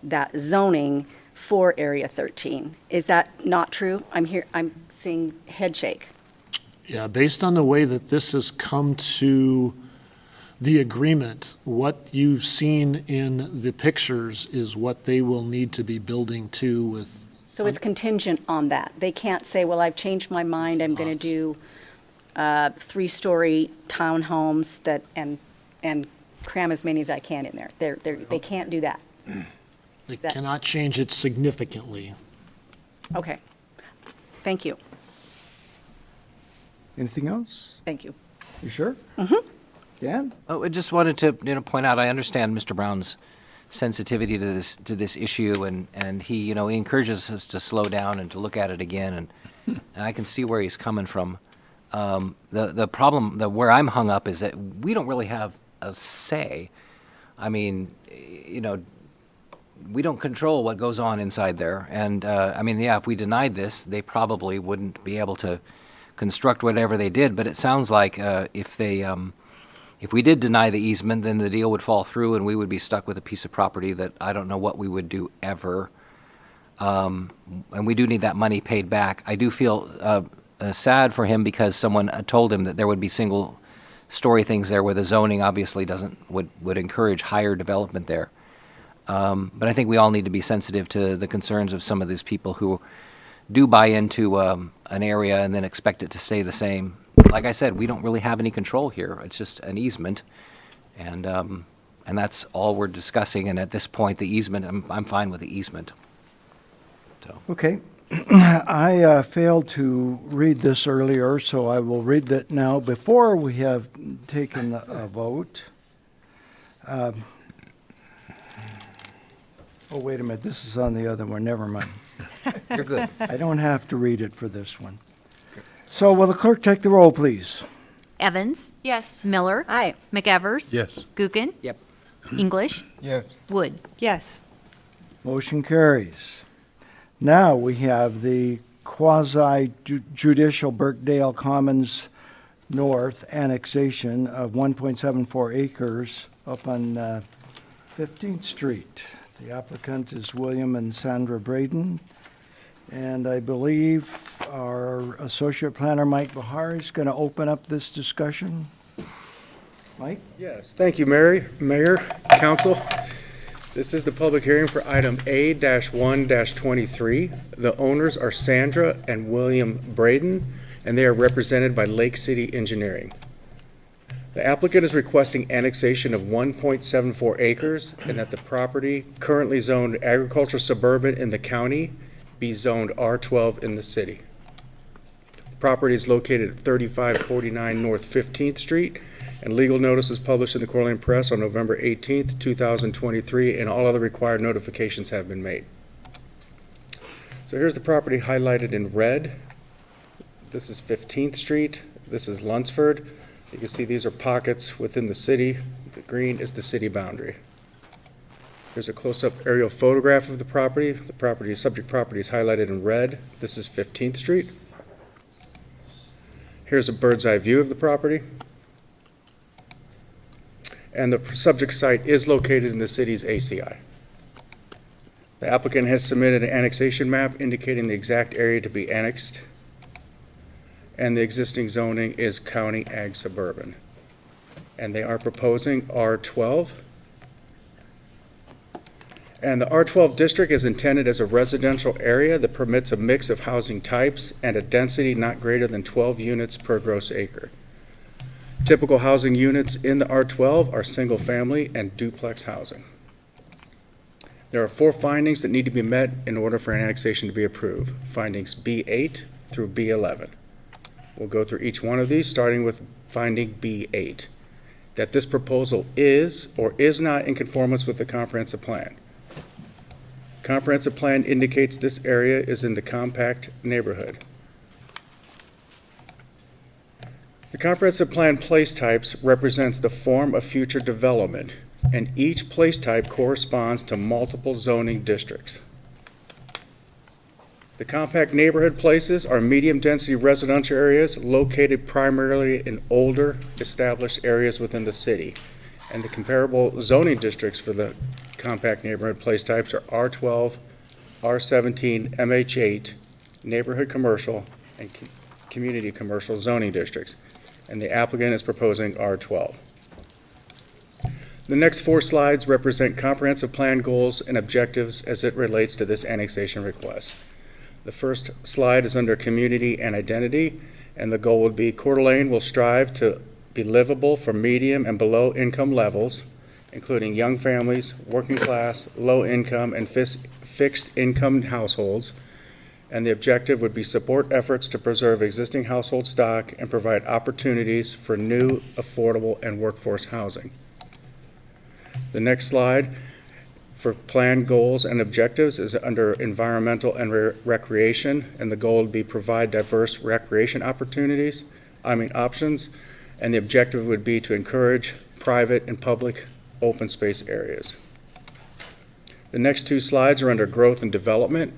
that zoning for Area 13. Is that not true? I'm seeing head shake. Yeah, based on the way that this has come to the agreement, what you've seen in the pictures is what they will need to be building to with. So it's contingent on that. They can't say, well, I've changed my mind, I'm going to do 3-story townhomes and cram as many as I can in there. They can't do that. They that- cannot change it significantly. Okay. Thank you. Anything else? Thank you. You sure? Mm-hmm. Dan? Oh, I just wanted to, point out, I understand Mr. Brown's sensitivity to this issue, and he, he encourages us to slow down and to look at it again, and I can see where he's coming from. The problem, where I'm hung up is that we don't really have a say. I mean, we don't control what goes on inside there, and, if we denied this, they probably wouldn't be able to construct whatever they did, but it sounds like if they If we did deny the easement, then the deal would fall through and we would be stuck with a piece of property that I don't know what we would do ever. And we do need that money paid back. I do feel sad for him because someone told him that there would be single-story things there where the zoning obviously would encourage higher development there. But I think we all need to be sensitive to the concerns of some of these people who do buy into an area and then expect it to stay the same. Like I said, we don't really have any control here. It's just an easement, and that's all we're discussing. And at this point, the easement, I'm fine with the easement. So. Okay. I failed to read this earlier, so I will read that now before we have taken a vote. Oh, wait a minute, this is on the other one, never mind. You're good. I don't have to read it for this one. So will the clerk take the roll, please? Evans? Yes. Miller? Aye. McEvers? Yes. Gookin? Yep. English? Yes. Wood? Yes. Motion carries. Now we have the quasi-judicial Birkdale Commons North annexation of 1.74 acres up on 15th Street. The applicant is William and Sandra Braden, and I believe our Associate Planner, Mike Bahar, is going to open up this discussion. Mike? Yes, thank you, Mayor, Council. This is the public hearing for item A-1-23. The owners are Sandra and William Braden, and they are represented by Lake City Engineering. The applicant is requesting annexation of 1.74 acres and that the property currently zoned agricultural suburban in the county be zoned R12 in the city. The property is located at 3549 North 15th Street, and legal notice was published in the Coeur d'Alene Press on November 18th, 2023, and all other required notifications have been made. So here's the property highlighted in red. This is 15th Street. This is Lunsford. You can see these are pockets within the city. The green is the city boundary. Here's a close-up aerial photograph of the property. The subject property is highlighted in red. This is 15th Street. Here's a bird's eye view of the property. And the subject site is located in the city's ACI. The applicant has submitted an annexation map indicating the exact area to be annexed, and the existing zoning is county ag suburban. And they are proposing R12. And the R12 district is intended as a residential area that permits a mix of housing types and a density not greater than 12 units per gross acre. Typical housing units in the R12 are single-family and duplex housing. There are 4 findings that need to be met in order for an annexation to be approved. Findings B8 through B11. We'll go through each one of these, starting with finding B8, that this proposal is or is not in conformance with the comprehensive plan. Comprehensive plan indicates this area is in the compact neighborhood. The comprehensive plan place types represents the form of future development, and each place type corresponds to multiple zoning districts. The compact neighborhood places are medium-density residential areas located primarily in older, established areas within the city. And the comparable zoning districts for the compact neighborhood place types are R12, R17, MH8, neighborhood commercial, and community commercial zoning districts. And the applicant is proposing R12. The next 4 slides represent comprehensive plan goals and objectives as it relates to this annexation request. The first slide is under community and identity, and the goal would be Coeur d'Alene will strive to be livable for medium and below income levels, including young families, working class, low income, and fixed income households. And the objective would be support efforts to preserve existing household stock and provide opportunities for new, affordable, and workforce housing. The next slide for plan goals and objectives is under environmental and recreation, and the goal would be provide diverse recreation options, and the objective would be to encourage private and public open space areas. The next 2 slides are under growth and development,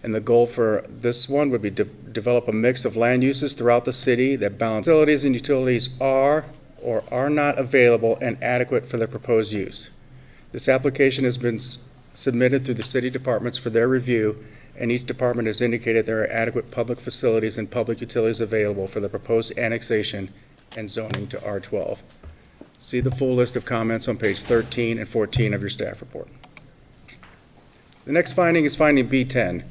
and the goal for this one would be to develop a mix of land uses throughout the city that balance facilities and utilities are or are not available and adequate for the proposed use. This application has been submitted through the city departments for their review, and each department has indicated there are adequate public facilities and public utilities available for the proposed annexation and zoning to R12. See the full list of comments on page 13 and 14 of your staff report. The next finding is finding B10,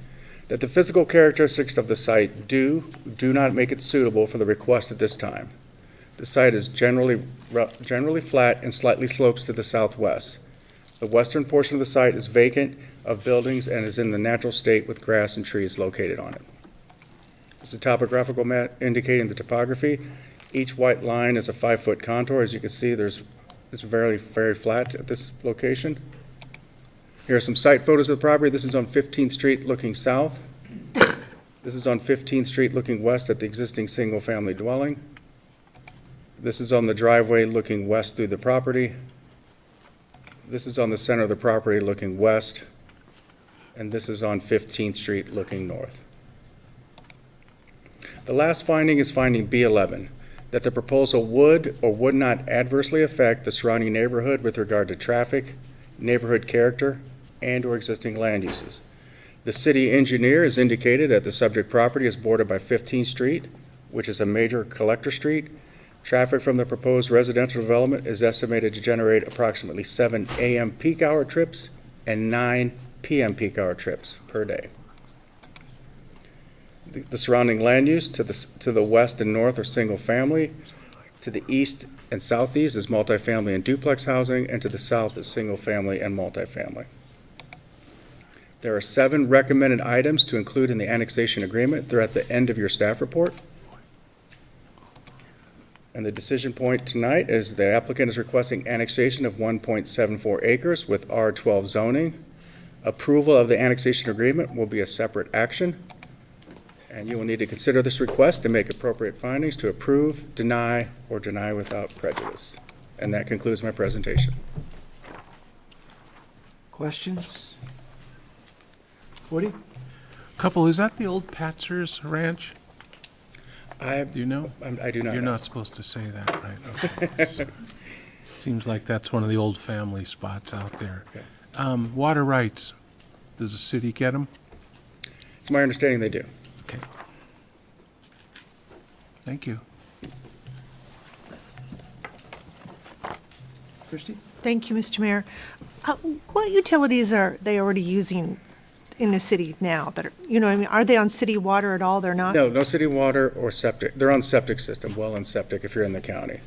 that the physical characteristics of the site do not make it suitable for the request at this time. The site is generally flat and slightly slopes to the southwest. The western portion of the site is vacant of buildings and is in the natural state with grass and trees located on it. This is a topographical map indicating the topography. Each white line is a 5-foot contour. As you can see, it's very, very flat at this location. Here are some site photos of the property. This is on 15th Street looking south. This is on 15th Street looking west at the existing single-family dwelling. This is on the driveway looking west through the property. This is on the center of the property looking west. And this is on 15th Street looking north. The last finding is finding B11, that the proposal would or would not adversely affect the surrounding neighborhood with regard to traffic, neighborhood character, and/or existing land uses. The city engineer has indicated that the subject property is bordered by 15th Street, which is a major collector street. Traffic from the proposed residential development is estimated to generate approximately 7 a.m. peak hour trips and 9 p.m. peak hour trips per day. The surrounding land use to the west and north are single family. To the east and southeast is multifamily and duplex housing, and to the south is single family and multifamily. There are 7 recommended items to include in the annexation agreement. They're at the end of your staff report. And the decision point tonight is the applicant is requesting annexation of 1.74 acres with R12 zoning. Approval of the annexation agreement will be a separate action. And you will need to consider this request and make appropriate findings to approve, deny, or deny without prejudice. And that concludes my presentation. Questions? Woody? Couple, is that the old Patzer's Ranch? Do you know? I do not You're know. not supposed to say that, right? Okay. Seems like that's one of the old family spots out there. Water rights, does the city get them? It's my understanding they do. Okay. Thank you. Christie? Thank you, Mr. Mayor. What utilities are they already using in the city now that are, I mean, are they on city water at all? They're not? No city water or septic. They're on septic system, well and septic if you're in the county.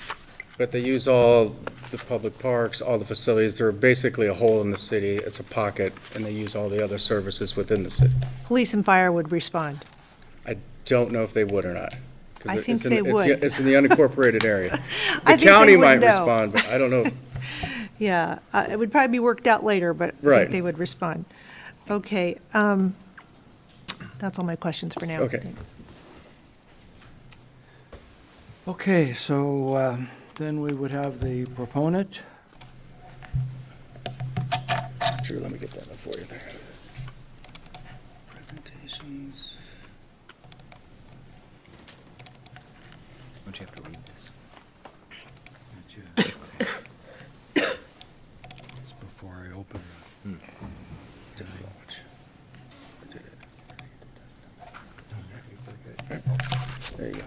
But they use all the public parks, all the facilities. They're basically a hole in the city. It's a pocket, and they use all the other services within the city. Police and fire would respond. I don't know if they would or not. 'Cause I think it's in- they it's- would. It's in the unincorporated area. I The think they county would might know. respond, but I don't know. Yeah, it would probably be worked out later, but I Right. think they would respond. Okay, that's all my questions for now. Okay. Thanks. Okay, so then we would have the proponent. Sure, let me get that one for you there. Presentations. Don't you have to read this? It's before I open. Did I watch? I did it. There you go.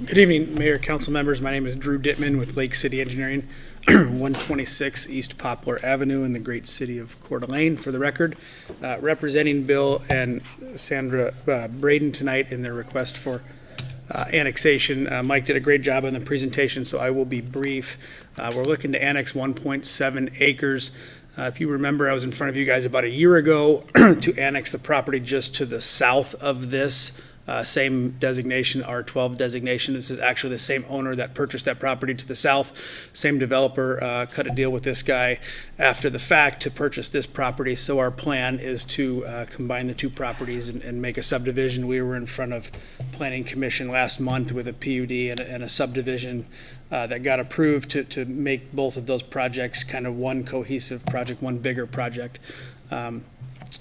Good evening, Mayor, council members. My name is Drew Dittman with Lake City Engineering, 126 East Poplar Avenue in the great city of Coeur d'Alene, for the record. Representing Bill and Sandra Braden tonight in their request for annexation. Mike did a great job on the presentation, so I will be brief. We're looking to annex 1.7 acres. If you remember, I was in front of you guys about a year ago to annex the property just to the south of this. Same designation, R12 designation. This is actually the same owner that purchased that property to the south. Same developer cut a deal with this guy after the fact to purchase this property. So our plan is to combine the two properties and make a subdivision. We were in front of Planning Commission last month with a PUD and a subdivision that got approved to make both of those projects kind of one cohesive project, one bigger project.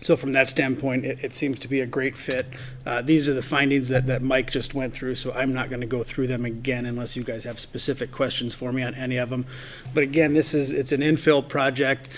So from that standpoint, it seems to be a great fit. These are the findings that Mike just went through, so I'm not going to go through them again unless you guys have specific questions for me on any of them. But again, it's an infill project.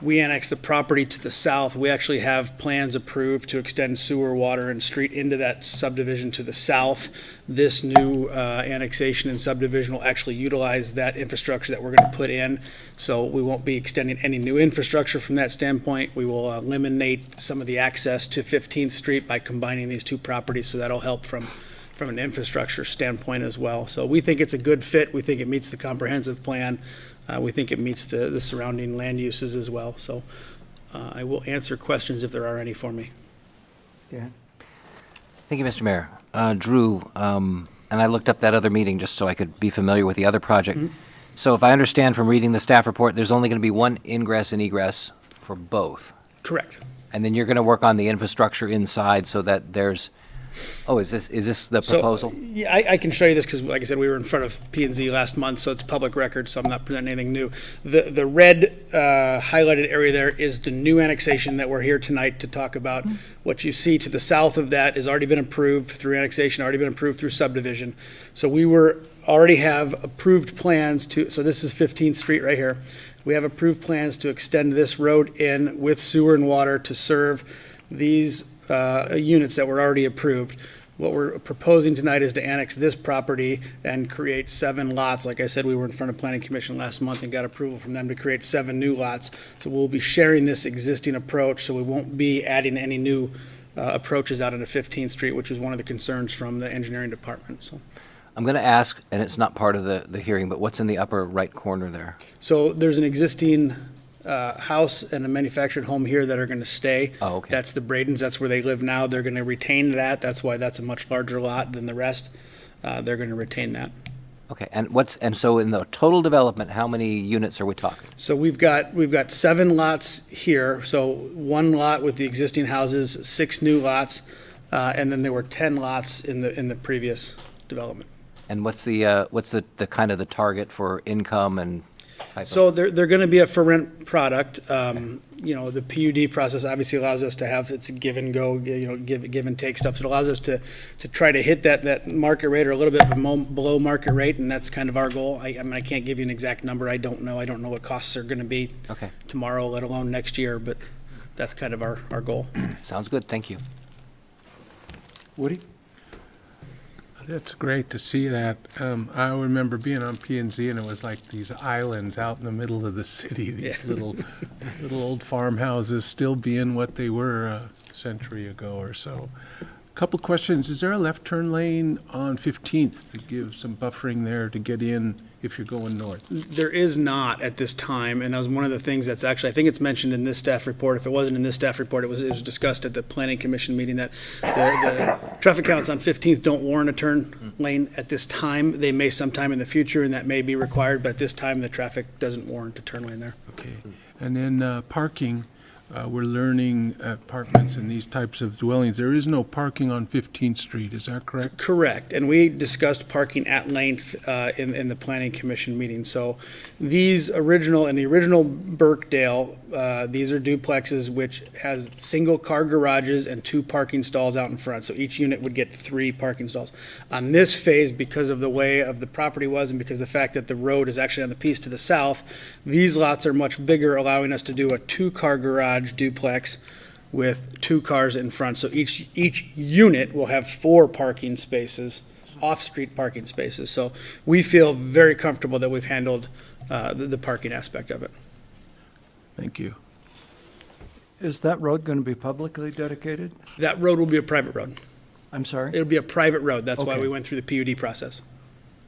We annexed the property to the south. We actually have plans approved to extend sewer, water, and street into that subdivision to the south. This new annexation and subdivision will actually utilize that infrastructure that we're going to put in. So we won't be extending any new infrastructure from that standpoint. We will eliminate some of the access to 15th Street by combining these two properties, so that'll help from an infrastructure standpoint as well. So we think it's a good fit. We think it meets the comprehensive plan. We think it meets the surrounding land uses as well. So I will answer questions if there are any for me. Yeah. Thank you, Mr. Mayor. Drew, and I looked up that other meeting just so I could be familiar with the other project. So if I understand from reading the staff report, there's only going to be one ingress and egress for both. Correct. And then you're going to work on the infrastructure inside so that there's, is this the proposal? So, yeah, I can show you this because, like I said, we were in front of P&Z last month, so it's public record, so I'm not presenting anything new. The red highlighted area there is the new annexation that we're here tonight to talk about. What you see to the south of that has already been approved through annexation, already been approved through subdivision. So we already have approved plans so this is 15th Street right here. We have approved plans to extend this road in with sewer and water to serve these units that were already approved. What we're proposing tonight is to annex this property and create 7 lots. Like I said, we were in front of Planning Commission last month and got approval from them to create 7 new lots. So we'll be sharing this existing approach, so we won't be adding any new approaches out into 15th Street, which was one of the concerns from the engineering department. So I'm going to ask, and it's not part of the hearing, but what's in the upper right corner there? So there's an existing house and a manufactured home here that are going to stay. Oh, okay. That's the Bradens. That's where they live now. They're going to retain that. That's why that's a much larger lot than the rest. They're going to retain that. Okay, and so in the total development, how many units are we talking? So we've got 7 lots here. So 1 lot with the existing houses, 6 new lots, and then there were 10 lots in the previous development. And what's the kind of the target for income and type So of? they're going to be a for rent product. The PUD process obviously allows us to have its give and go, give and take stuff. So it allows us to try to hit that market rate or a little bit below market rate, and that's kind of our goal. I mean, I can't give you an exact number. I don't know what costs are going to be tomorrow, let alone next year, but that's kind of our goal. Sounds good. Thank you. Woody? That's great to see that. I remember being on P&Z, and it was like these islands out in the middle of the city, these little old farmhouses still being what they were a century ago or so. A couple questions. Is there a left turn lane on 15th to give some buffering there to get in if you're going north? There is not at this time, and that was one of the things that's actually, I think it's mentioned in this staff report. If it wasn't in this staff report, it was discussed at the Planning Commission meeting that the traffic counts on 15th don't warrant a turn lane at this time. They may sometime in the future, and that may be required, but at this time, the traffic doesn't warrant a turn lane there. Okay. And then parking, we're learning apartments and these types of dwellings. There is no parking on 15th Street, is that correct? Correct, and we discussed parking at length in the Planning Commission meeting. So in the original Burkdale, these are duplexes which has single car garages and 2 parking stalls out in front. So each unit would get 3 parking stalls. On this phase, because of the way of the property was and because of the fact that the road is actually on the piece to the south, these lots are much bigger, allowing us to do a 2-car garage duplex with 2 cars in front. So each unit will have 4 parking spaces, off-street parking spaces. So we feel very comfortable that we've handled the parking aspect of it. Thank you. Is that road going to be publicly dedicated? That road will be a private road. I'm sorry? It'll be a private road. That's why Okay. we went through the PUD process.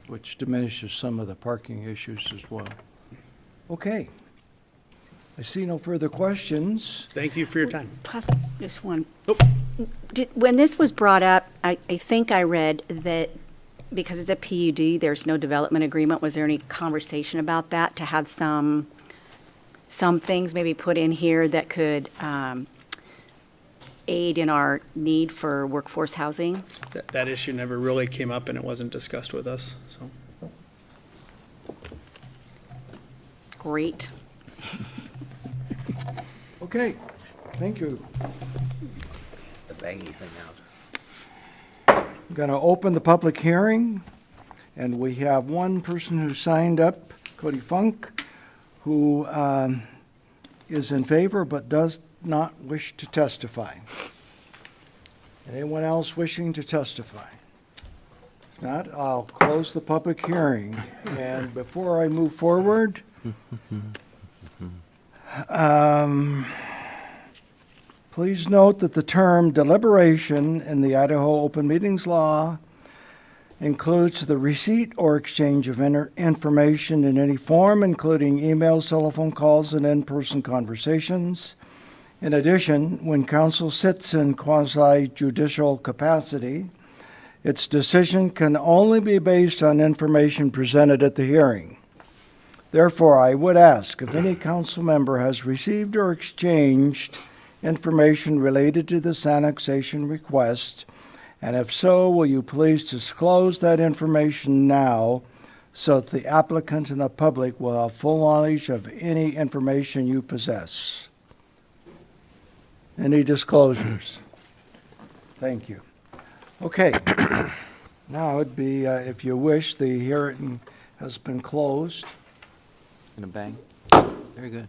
Which diminishes some of the parking issues as well. Okay. I see no further questions. Thank you for your time. Just one. When this was brought up, I think I read that because it's a PUD, there's no development agreement. Was there any conversation about that, to have some things maybe put in here that could aid in our need for workforce housing? That issue never really came up, and it wasn't discussed with us, so. Great. Okay. Thank you. The baggy thing out. I'm going to open the public hearing, and we have one person who signed up, Cody Funk, who is in favor but does not wish to testify. Anyone else wishing to testify? If not, I'll close the public hearing. And before I move forward, please note that the term deliberation in the Idaho Open Meetings Law includes the receipt or exchange of information in any form, including emails, telephone calls, and in-person conversations. In addition, when council sits in quasi-judicial capacity, its decision can only be based on information presented at the hearing. Therefore, I would ask if any council member has received or exchanged information related to this annexation request, and if so, will you please disclose that information now so that the applicant and the public will have full knowledge of any information you possess? Any disclosures? Thank you. Okay. Now it'd be, if you wish, the hearing has been closed. In a bang. Very good.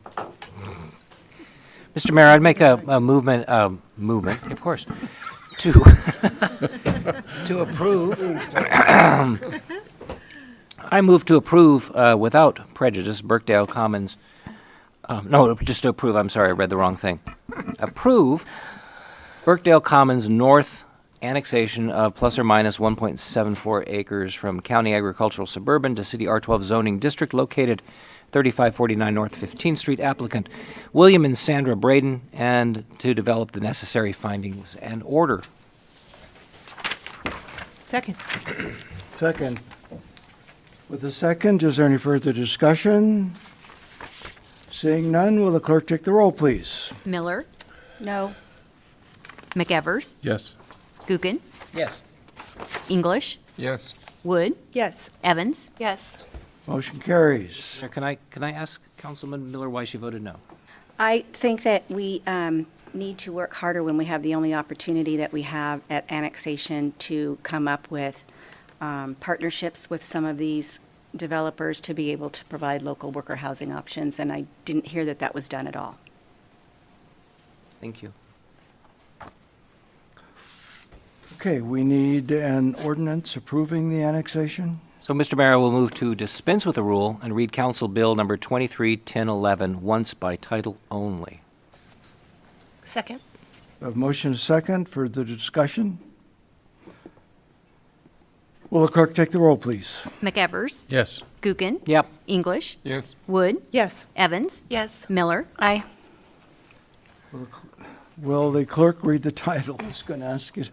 Mr. Mayor, I'd make a movement, of course, to approve. I move to approve without prejudice Birkdale Commons. No, just to approve. I'm sorry, I read the wrong thing. Approve Birkdale Commons North annexation of plus or minus 1.74 acres from County Agricultural Suburban to City R12 zoning district located 3549 North 15th Street, applicant William and Sandra Braden, and to develop the necessary findings and order. Second. Second. With the second, is there any further discussion? Seeing none, will the clerk take the roll, please? Miller, No. McEvers, Yes. Gookin, Yes. English, Yes. Wood, Yes. Evans, Yes. Motion carries. Mayor, can I ask Councilman Miller why she voted no? I think that we need to work harder when we have the only opportunity that we have at annexation to come up with partnerships with some of these developers to be able to provide local worker housing options, and I didn't hear that that was done at all. Thank you. Okay, we need an ordinance approving the annexation. So, Mr. Mayor, I will move to dispense with the rule and read Council Bill number 231011 once by title only. Second. We have motion second for the discussion. Will the clerk take the roll, please? McEvers, Yes. Gookin, Yep. English, Yes. Wood, Yes. Evans, Yes. Miller, Aye. Will the clerk read the title? I was going to ask you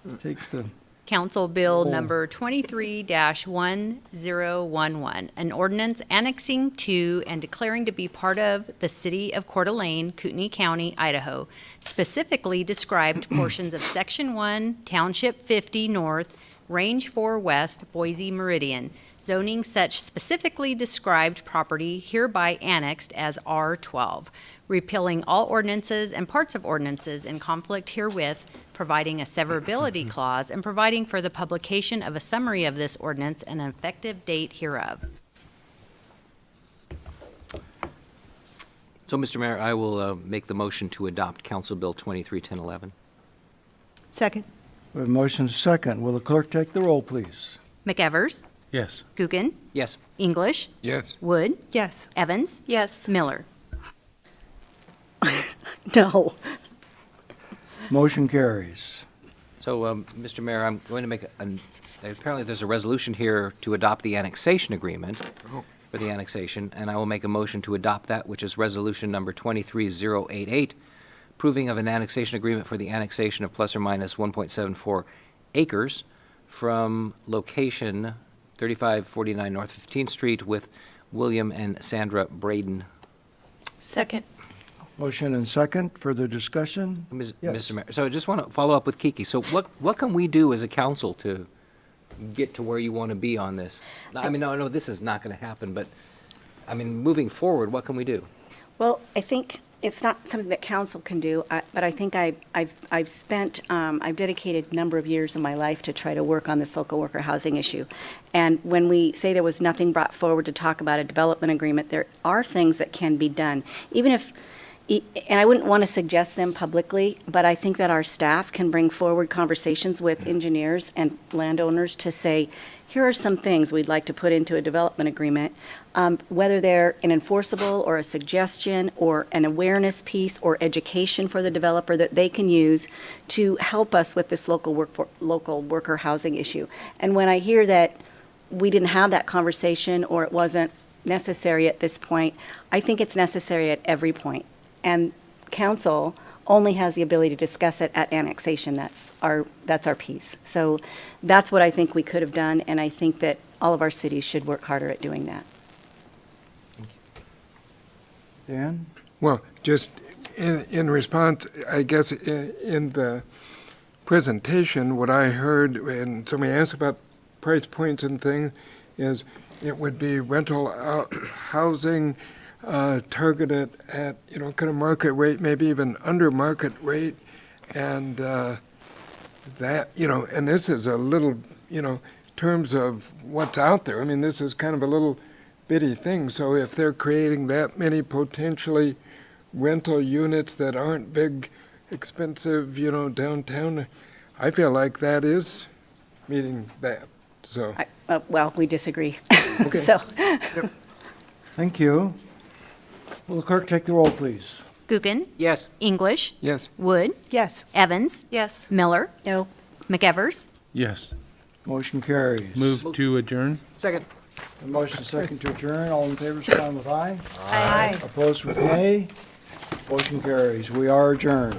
to take the... Council Bill Oh. number 23-1011, an ordinance annexing to and declaring to be part of the city of Coeur d'Alene, Kootenai County, Idaho, specifically described portions of Section 1, Township 50 North, Range 4 West, Boise Meridian, zoning such specifically described property hereby annexed as R12, repealing all ordinances and parts of ordinances in conflict herewith, providing a severability clause, and providing for the publication of a summary of this ordinance and an effective date hereof. So, Mr. Mayor, I will make the motion to adopt Council Bill 231011. Second. We have motion second. Will the clerk take the roll, please? McEvers, Yes. Gookin, Yes. English, Yes. Wood, Yes. Evans, Yes. Miller. No. Motion carries. So, Mr. Mayor, I'm going to make apparently there's a resolution here to adopt the annexation agreement for the annexation, and I will make a motion to adopt that, which is resolution number 23088, approving of an annexation agreement for the annexation of plus or minus 1.74 acres from location 3549 North 15th Street with William and Sandra Braden. Second. Motion and second. Further discussion? Yes. Mr. Mayor, so I just want to follow up with Kiki. So what can we do as a council to get to where you want to be on this? I mean, no, this is not going to happen, but, I mean, moving forward, what can we do? Well, I think it's not something that council can do, but I think I've dedicated a number of years of my life to try to work on this local worker housing issue. And when we say there was nothing brought forward to talk about a development agreement, there are things that can be done. Even if, and I wouldn't want to suggest them publicly, but I think that our staff can bring forward conversations with engineers and landowners to say, here are some things we'd like to put into a development agreement, whether they're an enforceable or a suggestion or an awareness piece or education for the developer that they can use to help us with this local worker housing issue. And when I hear that we didn't have that conversation or it wasn't necessary at this point, I think it's necessary at every point. And council only has the ability to discuss it at annexation. That's our piece. So that's what I think we could have done, and I think that all of our cities should work harder at doing that. Dan? Well, just in response, I guess, in the presentation, what I heard, when somebody asked about price points and things, is it would be rental housing targeted at, kind of market rate, maybe even under market rate, and that, and this is a little, terms of what's out there. I mean, this is kind of a little bitty thing, so if they're creating that many potentially rental units that aren't big, expensive, downtown, I feel like that is meeting that, so. Well, we disagree. Okay. So. Yep. Thank you. Will the clerk take the roll, please? Gookin? Yes. English? Yes. Wood? Yes. Evans? Yes. Miller? No. McEvers? Yes. Motion carries. Move to adjourn? Second. A motion second to adjourn. All in favor, sign with aye. Aye. Opposed with nay. Motion carries. We are adjourned.